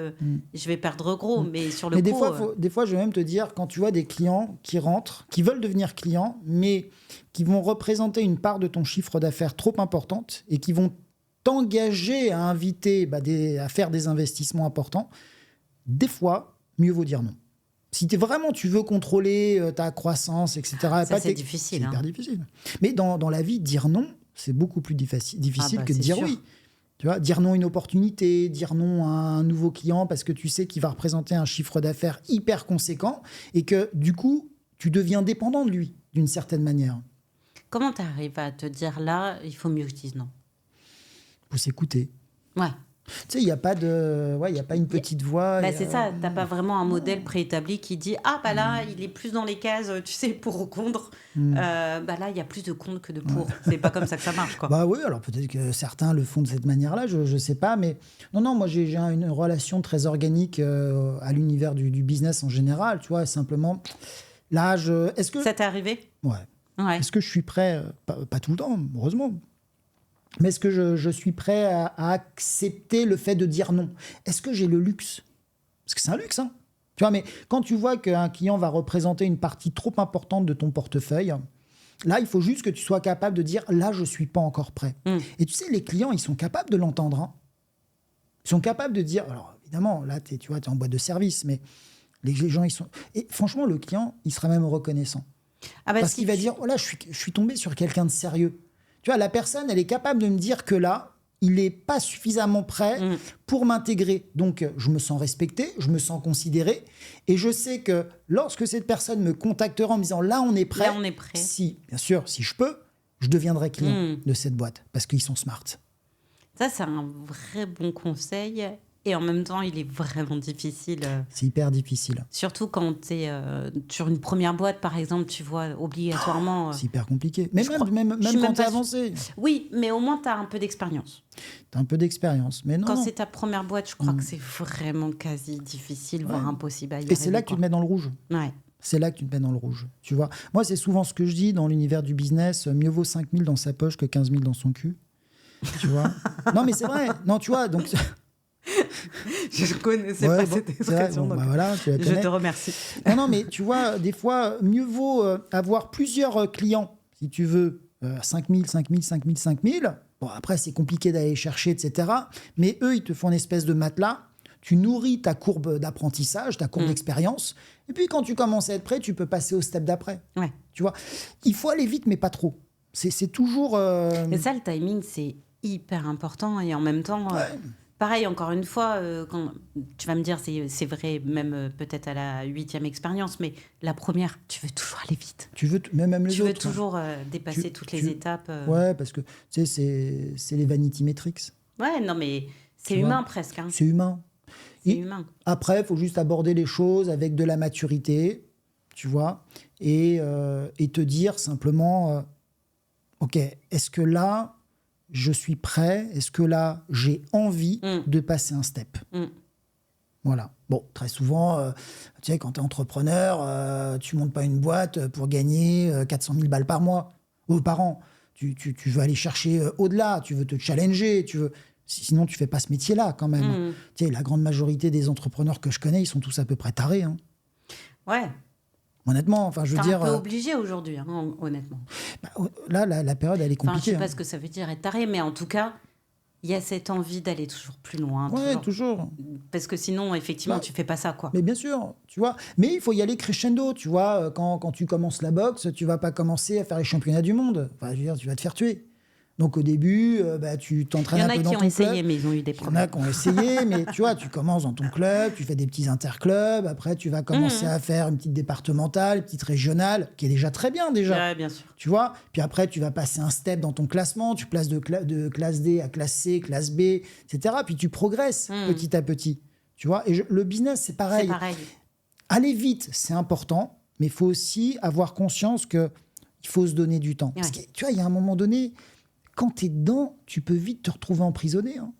je vais perdre gros. Mais sur le coup... des fois, je vais même te dire, quand tu vois des clients qui rentrent, qui veulent devenir clients, mais qui vont représenter une part de ton chiffre d'affaires trop importante et qui vont t'engager à inviter à faire des investissements importants, des fois, mieux vaut dire non. Si tu veux contrôler ta croissance, etc., c'est difficile. C'est hyper difficile. Mais dans la vie, dire non, c'est beaucoup plus difficile que de dire oui. Tu vois, dire non à une opportunité, dire non à un nouveau client parce que tu sais qu'il va représenter un chiffre d'affaires hyper conséquent et que, du coup, tu deviens dépendant de lui, d'une certaine manière. Comment tu arrives à te dire là, il faut mieux que je dise non? Faut s'écouter. Ouais. Tu sais, il n'y a pas une petite voix. C'est ça, tu n'as pas vraiment un modèle préétabli qui dit « Ah, là, il est plus dans les cases, tu sais, pour ou contre. Là, il y a plus de contre que de pour. C'est pas comme ça que ça marche, quoi. Oui, alors peut-être que certains le font de cette manière-là, je ne sais pas. Mais non, moi, j'ai une relation très organique à l'univers du business en général. Tu vois, simplement, là, est-ce que... Ça t'est arrivé? Ouais. Est-ce que je suis prêt, pas tout le temps, heureusement, mais est-ce que je suis prêt à accepter le fait de dire non? Est-ce que j'ai le luxe? Parce que c'est un luxe, hein. Tu vois, mais quand tu vois qu'un client va représenter une partie trop importante de ton portefeuille, là, il faut juste que tu sois capable de dire « là, je ne suis pas encore prêt ». Et tu sais, les clients, ils sont capables de l'entendre. Hein. Ils sont capables de dire... Alors, évidemment, là, tu es en boîte de service, mais les gens, ils sont... Et franchement, le client, il sera même reconnaissant. Parce qu'il va dire « oh là, je suis tombé sur quelqu'un de sérieux ». Tu vois, la personne, elle est capable de me dire que là, il n'est pas suffisamment prêt pour m'intégrer. Donc, je me sens respecté, je me sens considéré. Et je sais que lorsque cette personne me contactera en me disant « là, on est prêt », si, bien sûr, si je peux, je deviendrai client de cette boîte parce qu'ils sont smart. Ça, c'est un vrai bon conseil. Et en même temps, il est vraiment difficile. C'est hyper difficile. Surtout quand tu es sur une première boîte, par exemple, tu vois, obligatoirement... c'est hyper compliqué. Même quand tu es avancé. Oui, mais au moins, tu as un peu d'expérience. Tu as un peu d'expérience. Mais non, quand c'est ta première boîte, je crois que c'est vraiment quasi difficile, voire impossible à y arriver. Et c'est là que tu te mets dans le rouge. Ouais. C'est là que tu te mets dans le rouge. Tu vois, moi, c'est souvent ce que je dis dans l'univers du business. Mieux vaut 5 000 dans sa poche que 15 000 dans son cul. Tu vois. Non, mais c'est vrai. Non, tu vois, donc... Je ne connaissais pas cette expression. Voilà, tu la connais. Je te remercie. Non, mais tu vois, des fois, mieux vaut avoir plusieurs clients, si tu veux, 5 000, 5 000, 5 000, 5 000. Bon, après, c'est compliqué d'aller chercher, etc. Mais eux, ils te font une espèce de matelas. Tu nourris ta courbe d'apprentissage, ta courbe d'expérience. Et puis, quand tu commences à être prêt, tu peux passer au step d'après. Ouais. Tu vois, il faut aller vite, mais pas trop. C'est toujours... Mais ça, le timing, c'est hyper important. Et en même temps... Pareil, encore une fois, quand tu vas me dire, c'est vrai, même peut-être à la 8e expérience, mais la première, tu veux toujours aller vite. Tu veux même les autres. Tu veux toujours dépasser toutes les étapes. Ouais, parce que tu sais, c'est les vanity metrics. Ouais, non, mais c'est humain presque. Hein. C'est humain. Humain. Après, il faut juste aborder les choses avec de la maturité, tu vois, et te dire simplement, OK, est-ce que là... je suis prêt, est-ce que là, j'ai envie de passer un step? Voilà. Bon, très souvent, tu sais, quand tu es entrepreneur, tu montes pas une boîte pour gagner 400 000 balles par mois ou par an. Tu veux aller chercher au-delà, tu veux te challenger, sinon tu fais pas ce métier-là quand même. Tu sais, la grande majorité des entrepreneurs que je connais, ils sont tous à peu près tarés. Hein. Ouais. Honnêtement, enfin, je veux dire... T'es un peu obligé aujourd'hui, hein, honnêtement. Là, la période, elle est compliquée. Je sais pas ce que ça veut dire être taré, mais en tout cas, il y a cette envie d'aller toujours plus loin. Oui, toujours. Parce que sinon, effectivement, tu fais pas ça, quoi. Mais bien sûr, tu vois. Mais il faut y aller crescendo, tu vois. Quand tu commences la boxe, tu vas pas commencer à faire les championnats du monde. Enfin, je veux dire, tu vas te faire tuer. Donc au début, tu t'entraînes un peu dans ton club. Il y en a qui ont essayé, mais ils ont eu des problèmes. Il y en a qui ont essayé, mais tu vois, tu commences dans ton club, tu fais des petits interclubs, après tu vas commencer à faire une petite départementale, une petite régionale, qui est déjà très bien déjà. Ouais, bien sûr. Tu vois, puis après tu vas passer un step dans ton classement, tu passes de classe D à classe C, classe B, etc. Puis tu progresses petit à petit. Tu vois, et le business, c'est pareil. C'est pareil. Aller vite, c'est important, mais il faut aussi avoir conscience qu'il faut se donner du temps. Ouais. Parce que tu vois, il y a un moment donné... quand tu es dedans, tu peux vite te retrouver emprisonné. Hein.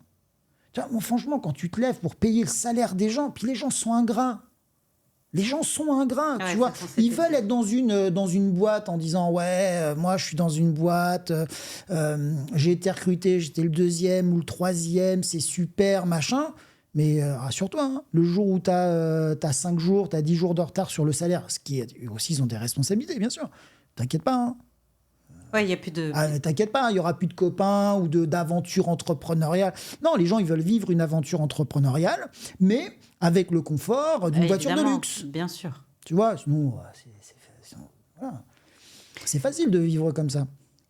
Tu vois, moi, franchement, quand tu te lèves pour payer le salaire des gens, puis les gens sont ingrats. Les gens sont ingrats, tu vois. Ils veulent être dans une boîte en disant « Ouais, moi, je suis dans une boîte, j'ai été recruté, j'étais le 2e ou le 3e, c'est super, machin. » Mais rassure-toi, hein, le jour où tu as 5 jours, tu as 10 jours de retard sur le salaire, ce qui est aussi, ils ont des responsabilités, bien sûr. T'inquiète pas, hein. Ouais, il y a plus de... t'inquiète pas, il n'y aura plus de copains ou d'aventure entrepreneuriale. Non, les gens, ils veulent vivre une aventure entrepreneuriale, mais avec le confort d'une voiture de luxe. Bien sûr. Tu vois, sinon, c'est facile de vivre comme ça.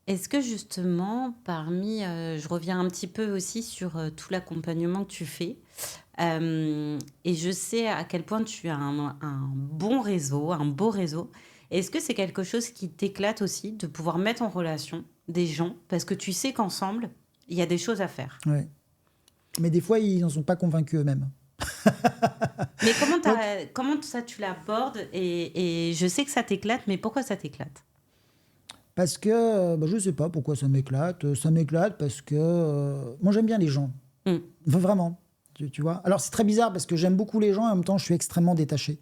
Est-ce que justement, je reviens un petit peu aussi sur tout l'accompagnement que tu fais, et je sais à quel point tu as un bon réseau, un beau réseau. Est-ce que c'est quelque chose qui t'éclate aussi de pouvoir mettre en relation des gens parce que tu sais qu'ensemble, il y a des choses à faire? Ouais. Mais des fois, ils n'en sont pas convaincus eux-mêmes. Mais comment ça tu l'abordes et je sais que ça t'éclate, mais pourquoi ça t'éclate? Parce que, je ne sais pas pourquoi ça m'éclate. Ça m'éclate parce que moi, j'aime bien les gens. Vraiment. Tu vois. Alors, c'est très bizarre parce que j'aime beaucoup les gens et en même temps, je suis extrêmement détaché.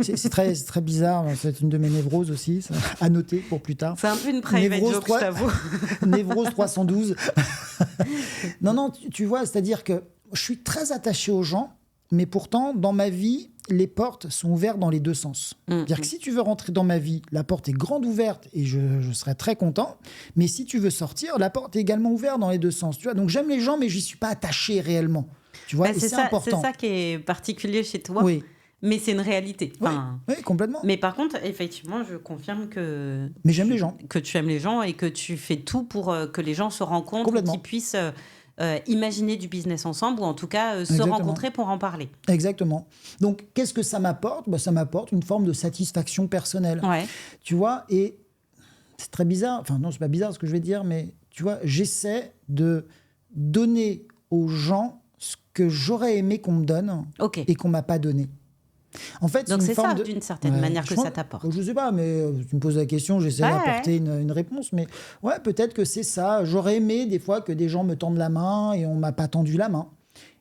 C'est très bizarre. C'est une de mes névroses aussi, ça, à noter pour plus tard. C'est un peu une private joke, je t'avoue. Névrose 312. Non, tu vois, c'est-à-dire que je suis très attaché aux gens, mais pourtant, dans ma vie, les portes sont ouvertes dans les deux sens. C'est-à-dire que si tu veux rentrer dans ma vie, la porte est grande ouverte et je serai très content. Mais si tu veux sortir, la porte est également ouverte dans les deux sens. Tu vois. Donc, j'aime les gens, mais je n'y suis pas attaché réellement. Tu vois, et c'est important. C'est ça qui est particulier chez toi, oui. Mais c'est une réalité. Oui, complètement. Mais par contre, effectivement, je confirme que... Mais j'aime les gens. Que tu aimes les gens et que tu fais tout pour que les gens se rencontrent, qu'ils puissent imaginer du business ensemble ou en tout cas se rencontrer pour en parler. Exactement. Donc, qu'est-ce que ça m'apporte ? Ça m'apporte une forme de satisfaction personnelle. Ouais. Tu vois, et c'est très bizarre. Enfin, non, c'est pas bizarre ce que je vais dire, mais tu vois, j'essaie de donner aux gens ce que j'aurais aimé qu'on me donne et qu'on m'a pas donné. En fait, donc c'est ça, d'une certaine manière, que ça t'apporte. Je sais pas, mais tu me poses la question, j'essaie d'apporter une réponse. Mais ouais, peut-être que c'est ça. J'aurais aimé des fois que des gens me tendent la main et on m'a pas tendu la main.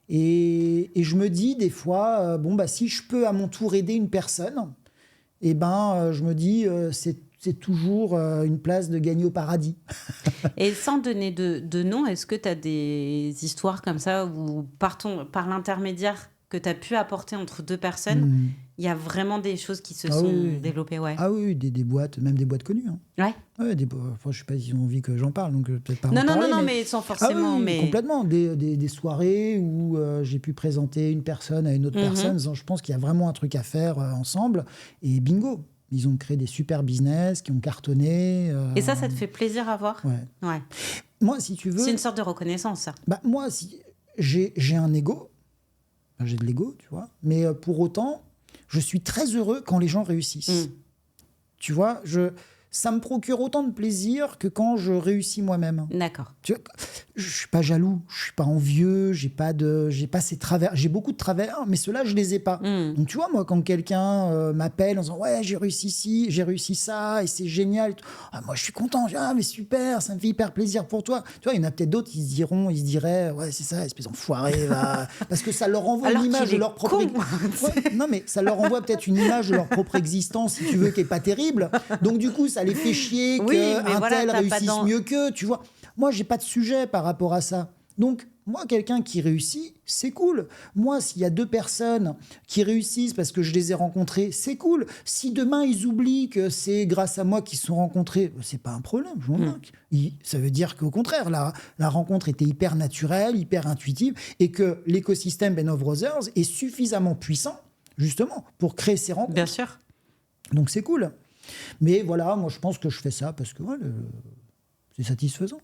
Et je me dis des fois, si je peux à mon tour aider une personne, je me dis, c'est toujours une place de gagner au paradis. Et sans donner de nom, est-ce que tu as des histoires comme ça où par l'intermédiaire que tu as pu apporter entre deux personnes, il y a vraiment des choses qui se sont développées? Ah oui, des boîtes, même des boîtes connues. Hein. Ouais. Ouais, je ne sais pas s'ils ont envie que j'en parle, donc peut-être pas en parler. Non, mais sans forcément... mais... complètement. Des soirées où j'ai pu présenter une personne à une autre personne. Je pense qu'il y a vraiment un truc à faire ensemble. Et bingo, ils ont créé des super business qui ont cartonné. Et ça te fait plaisir à voir? Ouais. Moi, si tu veux... C'est une sorte de reconnaissance, ça. Moi, j'ai un ego. J'ai de l'ego, tu vois. Mais pour autant, je suis très heureux quand les gens réussissent. Tu vois, ça me procure autant de plaisir que quand je réussis moi-même. D'accord. Tu vois, je suis pas jaloux, je suis pas envieux, j'ai pas ces travers. J'ai beaucoup de travers, mais ceux-là, je les ai pas. Donc tu vois, moi, quand quelqu'un m'appelle en disant ouais, j'ai réussi ci, j'ai réussi ça, et c'est génial. Moi, je suis content. Mais super, ça me fait hyper plaisir pour toi. Tu vois, il y en a peut-être d'autres, ils se diraient ouais, c'est ça, espèce d'enfoiré, va. Parce que ça leur envoie une image de leur propre. Non, mais ça leur envoie peut-être une image de leur propre existence, si tu veux, qui est pas terrible. Donc du coup, ça les fait chier qu'un tel réussisse mieux qu'eux, tu vois. Moi, j'ai pas de sujet par rapport à ça. Donc, moi, quelqu'un qui réussit, c'est cool. Moi, s'il y a deux personnes qui réussissent parce que je les ai rencontrées, c'est cool. Si demain, ils oublient que c'est grâce à moi qu'ils se sont rencontrés, c'est pas un problème, je m'en moque. Ça veut dire qu'au contraire, la rencontre était hyper naturelle, hyper intuitive, et que l'écosystème Band of Brothers est suffisamment puissant, justement, pour créer ces rencontres. Bien sûr. Donc, c'est cool. Mais voilà, moi, je pense que je fais ça parce que c'est satisfaisant.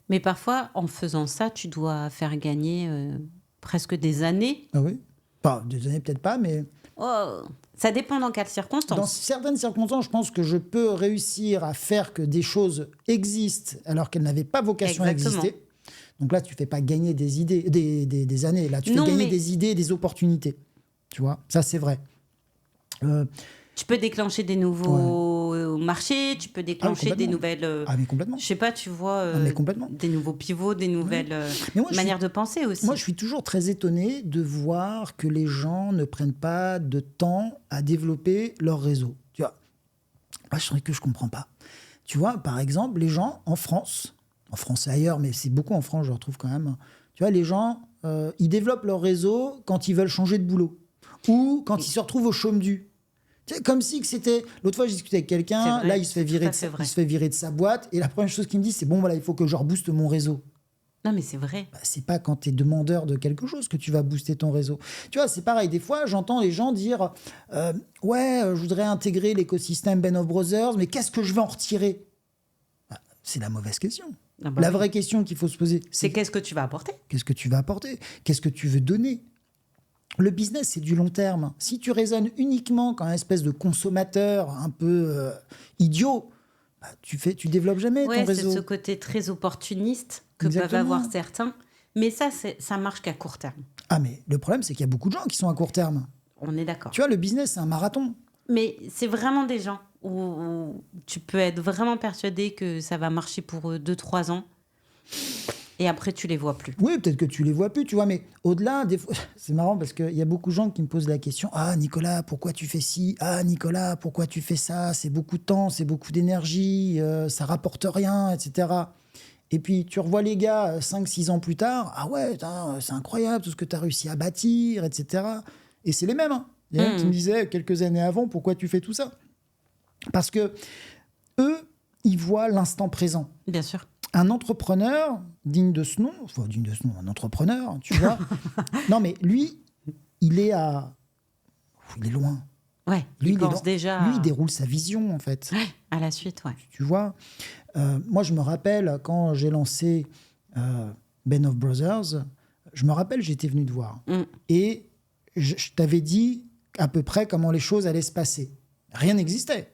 Mais parfois, en faisant ça, tu dois faire gagner presque des années. Ah oui. Pas des années, peut-être pas, mais... ça dépend dans quelles circonstances. Dans certaines circonstances, je pense que je peux réussir à faire que des choses existent alors qu'elles n'avaient pas vocation à exister. Donc là, tu ne fais pas gagner des idées, des années. Là, tu fais gagner des idées, des opportunités. Tu vois, ça, c'est vrai. Tu peux déclencher des nouveaux marchés, tu peux déclencher des nouvelles... mais complètement. Je sais pas, tu vois, mais complètement. des nouveaux pivots, des nouvelles manières de penser aussi. Moi, je suis toujours très étonné de voir que les gens ne prennent pas de temps à développer leur réseau. Tu vois, moi, je ne comprends pas. Tu vois, par exemple, les gens en France et ailleurs, mais c'est beaucoup en France, je retrouve quand même. Tu vois, les gens, ils développent leur réseau quand ils veulent changer de boulot ou quand ils se retrouvent au chôme du. Comme si que c'était... L'autre fois, j'ai discuté avec quelqu'un, là, il se fait virer de sa boîte, et la première chose qu'il me dit, c'est bon, voilà, il faut que je rebooste mon réseau. Non, mais c'est vrai. C'est pas quand tu es demandeur de quelque chose que tu vas booster ton réseau. Tu vois, c'est pareil. Des fois, j'entends les gens dire je voudrais intégrer l'écosystème Band of Brothers, mais qu'est-ce que je vais en retirer ? C'est la mauvaise question. La vraie question qu'il faut se poser, c'est qu'est-ce que tu vas apporter ? Qu'est-ce que tu vas apporter ? Qu'est-ce que tu veux donner ? Le business, c'est du long terme. Si tu raisonnes uniquement comme une espèce de consommateur un peu idiot, tu développes jamais ton réseau. C'est ce côté très opportuniste que peuvent avoir certains. Mais ça marche qu'à court terme. Ah, mais le problème, c'est qu'il y a beaucoup de gens qui sont à court terme. On est d'accord. Tu vois, le business, c'est un marathon. Mais c'est vraiment des gens où tu peux être vraiment persuadé que ça va marcher pour 2-3 ans. Et après, tu les vois plus. Oui, peut-être que tu les vois plus, tu vois, mais au-delà, des fois, c'est marrant parce qu'il y a beaucoup de gens qui me posent la question « Ah, Nicolas, pourquoi tu fais ci ? Ah, Nicolas, pourquoi tu fais ça ? C'est beaucoup de temps, c'est beaucoup d'énergie, ça rapporte rien, etc. » Et puis, tu revois les gars 5-6 ans plus tard « Ah ouais, c'est incroyable tout ce que tu as réussi à bâtir, etc. » Et c'est les mêmes. Hein. Il y a un qui me disait quelques années avant « Pourquoi tu fais tout ça ?» Parce que eux, ils voient l'instant présent. Bien sûr. Un entrepreneur digne de ce nom, un entrepreneur, tu vois. Non, mais lui, il est loin. Ouais, lui, il pense déjà... Lui, il déroule sa vision, en fait. Ouais, à la suite, ouais. Tu vois, moi, je me rappelle, quand j'ai lancé Band of Brothers, j'étais venu te voir. Et je t'avais dit à peu près comment les choses allaient se passer. Rien n'existait.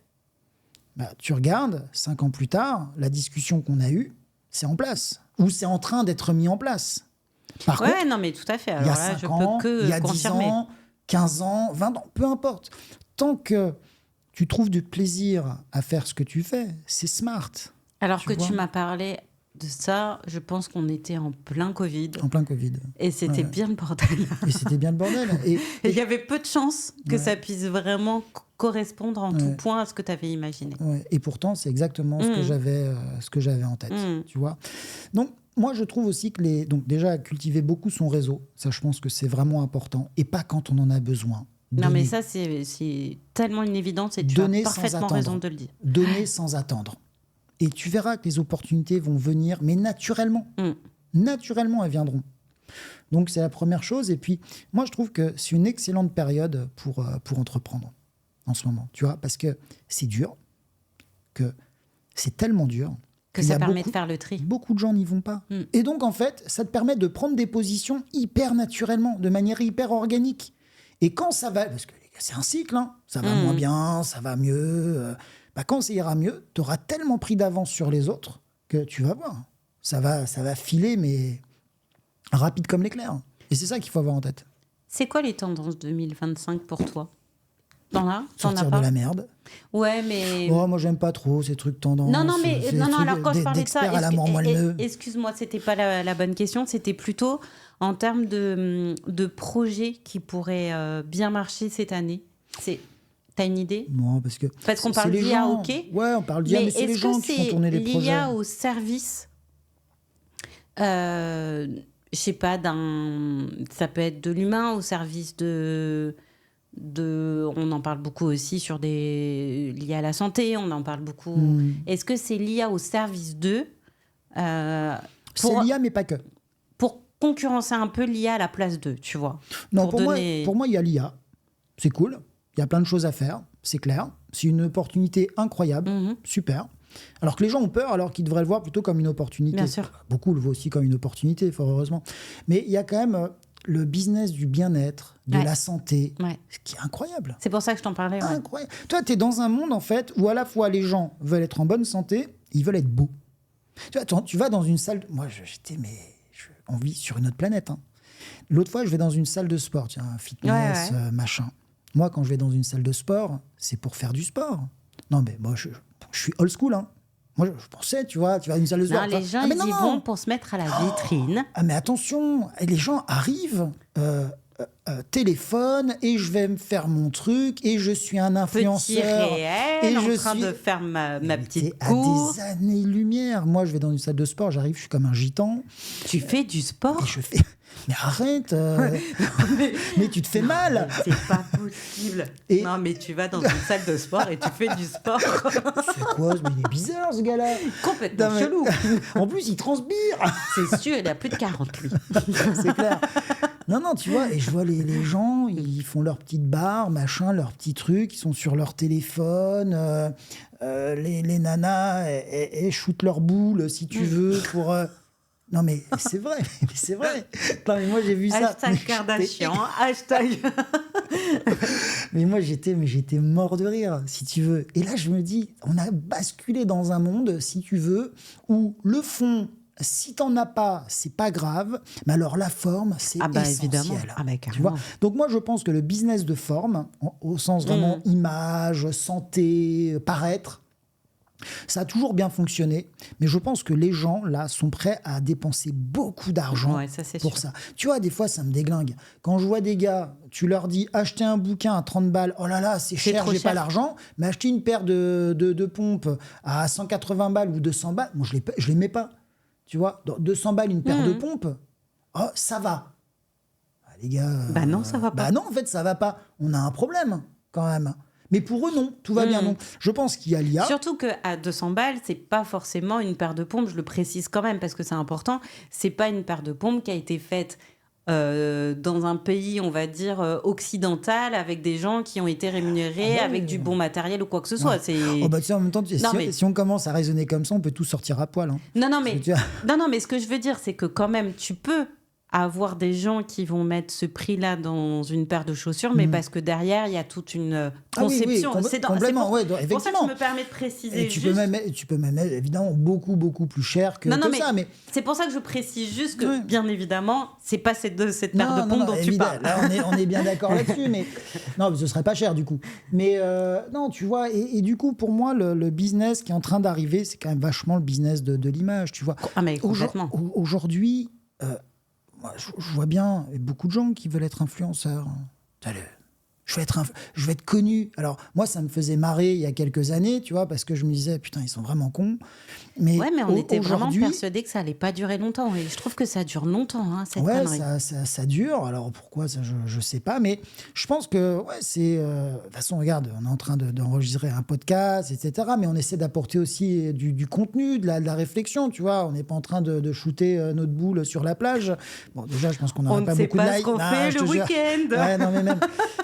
Tu regardes, 5 ans plus tard, la discussion qu'on a eue, c'est en place. Ou c'est en train d'être mis en place. Par contre, non, mais tout à fait. Alors il y a là, 5 ans, il y a 10 ans, 15 ans, 20 ans, peu importe. Tant que tu trouves du plaisir à faire ce que tu fais, c'est smart. Alors tu m'as parlé de ça, je pense qu'on était en plein Covid. En plein Covid. Et c'était bien le bordel. Et c'était bien le bordel. Et il y avait peu de chances que ça puisse vraiment correspondre en tout point à ce que tu avais imaginé. Ouais. Et pourtant, c'est exactement ce que j'avais en tête. Tu vois. Donc, moi, je trouve aussi que donc déjà, cultiver beaucoup son réseau, ça, je pense que c'est vraiment important. Et pas quand on en a besoin. Non, mais ça, c'est tellement une évidence et tu as parfaitement raison de le dire. Donner sans attendre. Et tu verras que les opportunités vont venir, mais naturellement. Naturellement, elles viendront. Donc, c'est la première chose. Et puis, moi, je trouve que c'est une excellente période pour entreprendre en ce moment. Tu vois, parce que c'est dur, que c'est tellement dur. Que ça permet de faire le tri. Beaucoup de gens n'y vont pas. Et donc, en fait, ça te permet de prendre des positions hyper naturellement, de manière hyper organique. Et quand ça va... Parce que c'est un cycle, hein, ça va moins bien, ça va mieux... quand ça ira mieux, tu auras tellement pris d'avance sur les autres que tu vas voir. Ça va filer, mais rapide comme l'éclair. Et c'est ça qu'il faut avoir en tête. C'est quoi les tendances 2025 pour toi ? Sortir de la merde. Ouais, mais... Oh, moi, j'aime pas trop ces trucs tendances. Non, alors quand je parlais de ça... à la mort moelleux. Excuse-moi, c'était pas la bonne question. C'était plutôt en termes de projets qui pourraient bien marcher cette année. T'as une idée ? Non, parce qu'on parle d'IA, ok. Ouais, on parle d'IA, mais c'est les gens qui font tourner les projets. L'IA au service, je sais pas, ça peut être de l'humain au service de... On en parle beaucoup aussi sur liés à la santé, on en parle beaucoup. Est-ce que c'est l'IA au service d'eux c'est l'IA, mais pas que. Pour concurrencer un peu l'IA à la place d'eux, tu vois. Non, pour moi, il y a l'IA. C'est cool. Il y a plein de choses à faire, c'est clair. C'est une opportunité incroyable, super. Alors que les gens ont peur, alors qu'ils devraient le voir plutôt comme une opportunité. Bien sûr. Beaucoup le voient aussi comme une opportunité, fort heureusement. Mais il y a quand même le business du bien-être, de la santé, ce qui est incroyable. C'est pour ça que je t'en parlais. Ouais. Incroyable. Toi, tu es dans un monde, en fait, où à la fois les gens veulent être en bonne santé, ils veulent être beaux. Tu vas dans une salle... Moi, on vit sur une autre planète. Hein. L'autre fois, je vais dans une salle de sport, fitness, machin. Moi, quand je vais dans une salle de sport, c'est pour faire du sport. Non, mais moi, je suis old school. Hein. Moi, je pensais, tu vas à une salle de sport. Non, les gens, ils y vont pour se mettre à la vitrine. Ah, mais attention, les gens arrivent, téléphone, et je vais me faire mon truc, et je suis un influenceur. Petit réel, et en train de faire ma petite course. À des années-lumière. Moi, je vais dans une salle de sport, j'arrive, je suis comme un gitan. Tu fais du sport? Et je fais... Mais arrête mais tu te fais mal. C'est pas possible. Non, mais tu vas dans une salle de sport et tu fais du sport. C'est quoi? Mais il est bizarre, ce gars-là. Complètement chelou. En plus, il transpire. C'est sûr, il a plus de 40, lui. C'est clair. Non, tu vois, et je vois les gens, ils font leur petite barre, machin, leur petit truc, ils sont sur leur téléphone, les nanas, elles shootent leur boule, si tu veux, pour... Non, mais c'est vrai, c'est vrai. Non, mais moi, j'ai vu ça. Hashtag Kardashian, hashtag... Mais moi, j'étais mort de rire, si tu veux. Et là, je me dis, on a basculé dans un monde, si tu veux, où le fond... Si t'en as pas, c'est pas grave, mais alors la forme, c'est essentiel. Évidemment. Tu vois. Donc moi, je pense que le business de forme, au sens vraiment image, santé, paraître, ça a toujours bien fonctionné, mais je pense que les gens, là, sont prêts à dépenser beaucoup d'argent pour ça. Tu vois, des fois, ça me déglingue. Quand je vois des gars, tu leur dis « Acheter un bouquin à 30 balles, oh là là, c'est cher, j'ai pas l'argent. » Mais acheter une paire de pompes à 180 balles ou 200 balles, moi, je les mets pas. Tu vois, 200 balles, une paire de pompes, oh, ça va. Ah, les gars... non, ça va pas. Bah non, en fait, ça va pas. On a un problème, quand même. Mais pour eux, non, tout va bien. Donc, je pense qu'il y a l'IA. Surtout qu'à 200 balles, c'est pas forcément une paire de pompes, je le précise quand même, parce que c'est important. C'est pas une paire de pompes qui a été faite dans un pays, on va dire, occidental, avec des gens qui ont été rémunérés, avec du bon matériel ou quoi que ce soit. C'est... Oh bah, tu sais, en même temps, si on commence à raisonner comme ça, on peut tout sortir à poil. Hein. Non, mais ce que je veux dire, c'est que quand même, tu peux avoir des gens qui vont mettre ce prix-là dans une paire de chaussures, mais parce que derrière, il y a toute une conception. Complètement, c'est pour ça que je me permets de préciser. Et tu peux même mettre, évidemment, beaucoup plus cher que ça. Mais c'est pour ça que je précise juste que, bien évidemment, c'est pas cette paire de pompes dont tu parles. Là, on est bien d'accord là-dessus, mais non, ce serait pas cher du coup. Mais non, tu vois, et du coup, pour moi, le business qui est en train d'arriver, c'est quand même vachement le business de l'image, tu vois. Ah, mais complètement. Aujourd'hui, moi, je vois bien beaucoup de gens qui veulent être influenceurs. Je vais être connu. Alors, moi, ça me faisait marrer il y a quelques années, tu vois, parce que je me disais, putain, ils sont vraiment cons. Mais on était vraiment persuadés que ça allait pas durer longtemps. Et je trouve que ça dure longtemps, cette connerie. Ça dure. Alors, pourquoi, ça, je sais pas. Mais je pense que, c'est... de toute façon, regarde, on est en train d'enregistrer un podcast, etc. Mais on essaie d'apporter aussi du contenu, de la réflexion, tu vois. On n'est pas en train de shooter notre boule sur la plage. Bon, déjà, je pense qu'on n'aura pas beaucoup de likes. On ne sait pas ce qu'on fait le week-end. Ouais,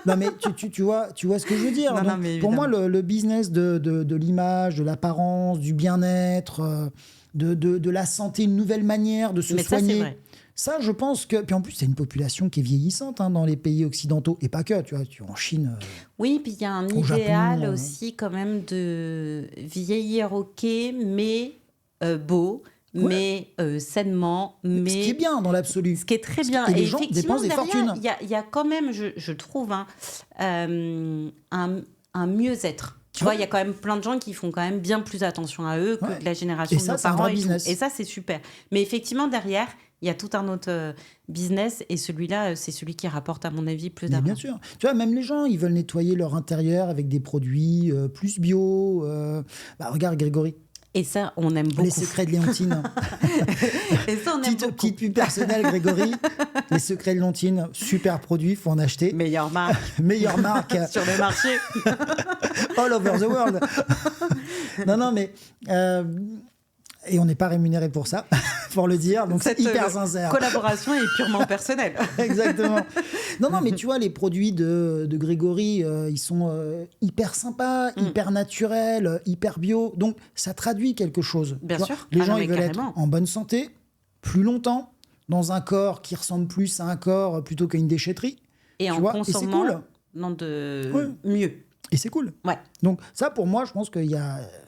non, mais tu vois ce que je veux dire. Donc, pour moi, le business de l'image, de l'apparence, du bien-être, de la santé, une nouvelle manière de se soigner. Ça, c'est vrai. Ça, je pense que... Puis en plus, c'est une population qui est vieillissante dans les pays occidentaux. Et pas que, tu vois, en Chine... Oui, puis il y a un idéal Japon, aussi quand même de vieillir mais beau... mais sainement, mais... Ce qui est bien dans l'absolu. Ce qui est très bien. Et les gens dépensent des fortunes. Il y a quand même, je trouve, un mieux-être. Tu vois, il y a quand même plein de gens qui font quand même bien plus attention à eux que de la génération de nos parents. Et ça, c'est super. Mais effectivement, derrière, il y a tout un autre business. Et celui-là, c'est celui qui rapporte, à mon avis, plus d'argent. Bien sûr. Tu vois, même les gens, ils veulent nettoyer leur intérieur avec des produits plus bio. Regarde Grégory. Et ça, on aime beaucoup. Les secrets de Léontine. Et ça, on aime beaucoup. Petite pub personnelle, Grégory. Les secrets de Léontine, super produit, il faut en acheter. Meilleure marque. Meilleure marque. Sur le marché. All over the world. Non, mais... et on n'est pas rémunéré pour ça, pour le dire, donc c'est hyper sincère. Cette collaboration est purement personnelle. Exactement. Non, mais tu vois, les produits de Grégory, ils sont hyper sympas, hyper naturels, hyper bio. Donc, ça traduit quelque chose. Bien sûr. Les gens, ils veulent être en bonne santé, plus longtemps, dans un corps qui ressemble plus à un corps plutôt qu'à une déchetterie. Et en consommant mieux. Et c'est cool. Ouais. Donc ça, pour moi, je pense que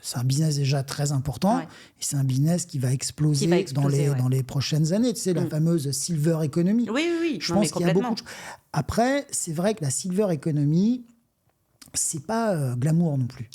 c'est un business déjà très important. Et c'est un business qui va exploser, dans les prochaines années. Tu sais, la fameuse silver economy. Oui. Je pense qu'il y a beaucoup de choses. Après, c'est vrai que la silver economy, c'est pas glamour non plus.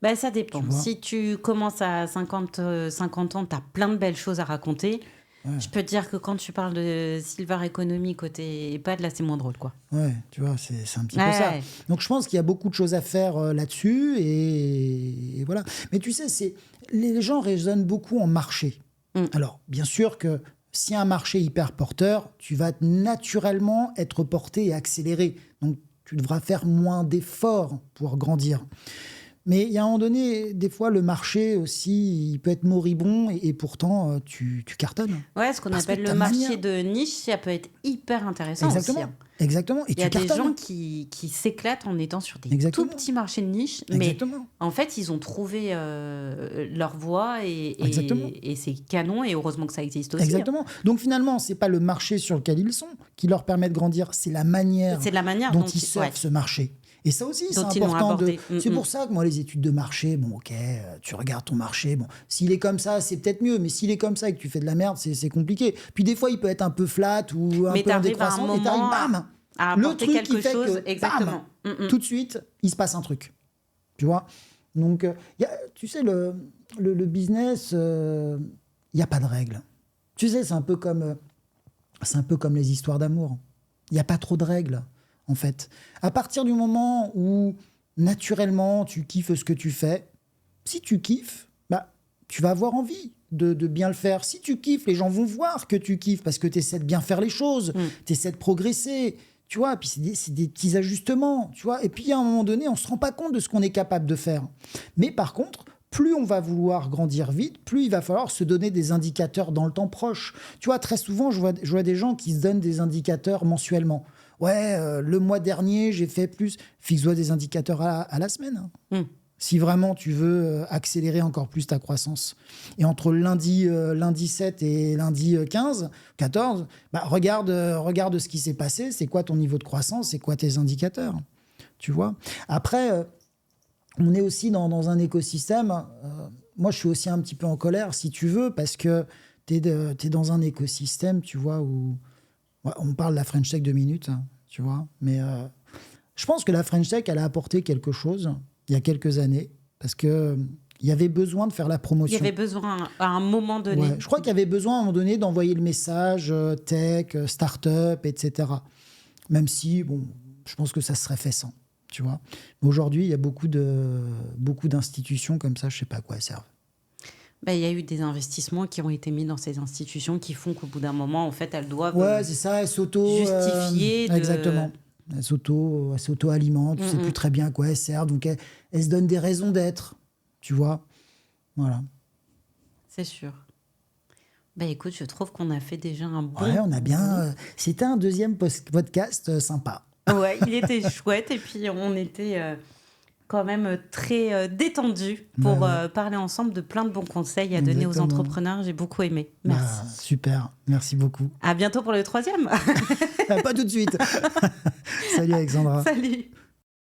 Ben, ça dépend. Si tu commences à 50 ans, tu as plein de belles choses à raconter. Ouais. Je peux te dire que quand tu parles de silver economy côté EHPAD, là, c'est moins drôle, quoi. Ouais, tu vois, c'est un petit peu ça. Donc, je pense qu'il y a beaucoup de choses à faire là-dessus, et voilà. Mais tu sais, les gens raisonnent beaucoup en marché. Alors, bien sûr que si un marché hyper porteur, tu vas naturellement être porté et accéléré. Donc, tu devras faire moins d'efforts pour grandir. Mais il y a un moment donné, des fois, le marché aussi, il peut être moribond et pourtant, tu cartonnes. Ouais, ce qu'on appelle le marché de niche, ça peut être hyper intéressant. Exactement. Aussi. Exactement. Et il y a des gens qui s'éclatent en étant sur des tout petits marchés de niche. Mais en fait, ils ont trouvé leur voie et c'est canon. Et heureusement que ça existe aussi. Exactement. Donc finalement, ce n'est pas le marché sur lequel ils sont qui leur permet de grandir, c'est la manière dont ils servent ce marché. Et ça aussi, c'est important. C'est pour ça que moi, les études de marché, bon, ok, tu regardes ton marché. Bon, s'il est comme ça, c'est peut-être mieux. Mais s'il est comme ça et que tu fais de la merde, c'est compliqué. Puis des fois, il peut être un peu flat ou un peu en décroissance. Et t'arrives, bam, le truc quelque qui chose, fait que, exactement. Bam, tout de suite, il se passe un truc. Tu vois. Donc, tu sais, le business, il n'y a pas de règles. Tu sais, c'est un peu comme les histoires d'amour. Il n'y a pas trop de règles. En fait, à partir du moment où naturellement tu kiffes ce que tu fais, si tu kiffes, tu vas avoir envie de bien le faire. Si tu kiffes, les gens vont voir que tu kiffes parce que tu essaies de bien faire les choses, tu essaies de progresser, tu vois. Puis c'est des petits ajustements, tu vois. Et puis à un moment donné, on ne se rend pas compte de ce qu'on est capable de faire. Mais par contre, plus on va vouloir grandir vite, plus il va falloir se donner des indicateurs dans le temps proche. Tu vois, très souvent, je vois des gens qui se donnent des indicateurs mensuellement. Ouais, le mois dernier, j'ai fait plus. Fixe-toi des indicateurs à la semaine. Si vraiment tu veux accélérer encore plus ta croissance. Et entre lundi 7 et lundi 15, 14, regarde ce qui s'est passé. C'est quoi ton niveau de croissance? C'est quoi tes indicateurs? Tu vois? Après, on est aussi dans un écosystème. Moi, je suis aussi un petit peu en colère, si tu veux, parce que t'es dans un écosystème, tu vois, où... On parle de la French Tech 2 minutes, tu vois. Mais je pense que la French Tech, elle a apporté quelque chose il y a quelques années, parce qu'il y avait besoin de faire la promotion. Il y avait besoin à un moment donné. Ouais, je crois qu'il y avait besoin à un moment donné d'envoyer le message tech, start-up, etc. Même si, bon, je pense que ça serait fait sans, tu vois. Mais aujourd'hui, il y a beaucoup d'institutions comme ça, je ne sais pas à quoi elles servent. Il y a eu des investissements qui ont été mis dans ces institutions qui font qu'au bout d'un moment, en fait, elles doivent c'est ça, elles justifier. Exactement. Elles s'auto-alimentent, tu ne sais plus très bien à quoi elles servent, donc elles se donnent des raisons d'être, tu vois. Voilà. C'est sûr. Écoute, je trouve qu'on a fait déjà un bon... Ouais, on a bien... c'était un deuxième podcast sympa. Ouais, il était chouette et puis on était... quand même très détendu pour parler ensemble de plein de bons conseils à donner aux entrepreneurs. J'ai beaucoup aimé. Merci. Super, merci beaucoup. À bientôt pour le 3e. Pas tout de suite. Salut Alexandra. Salut.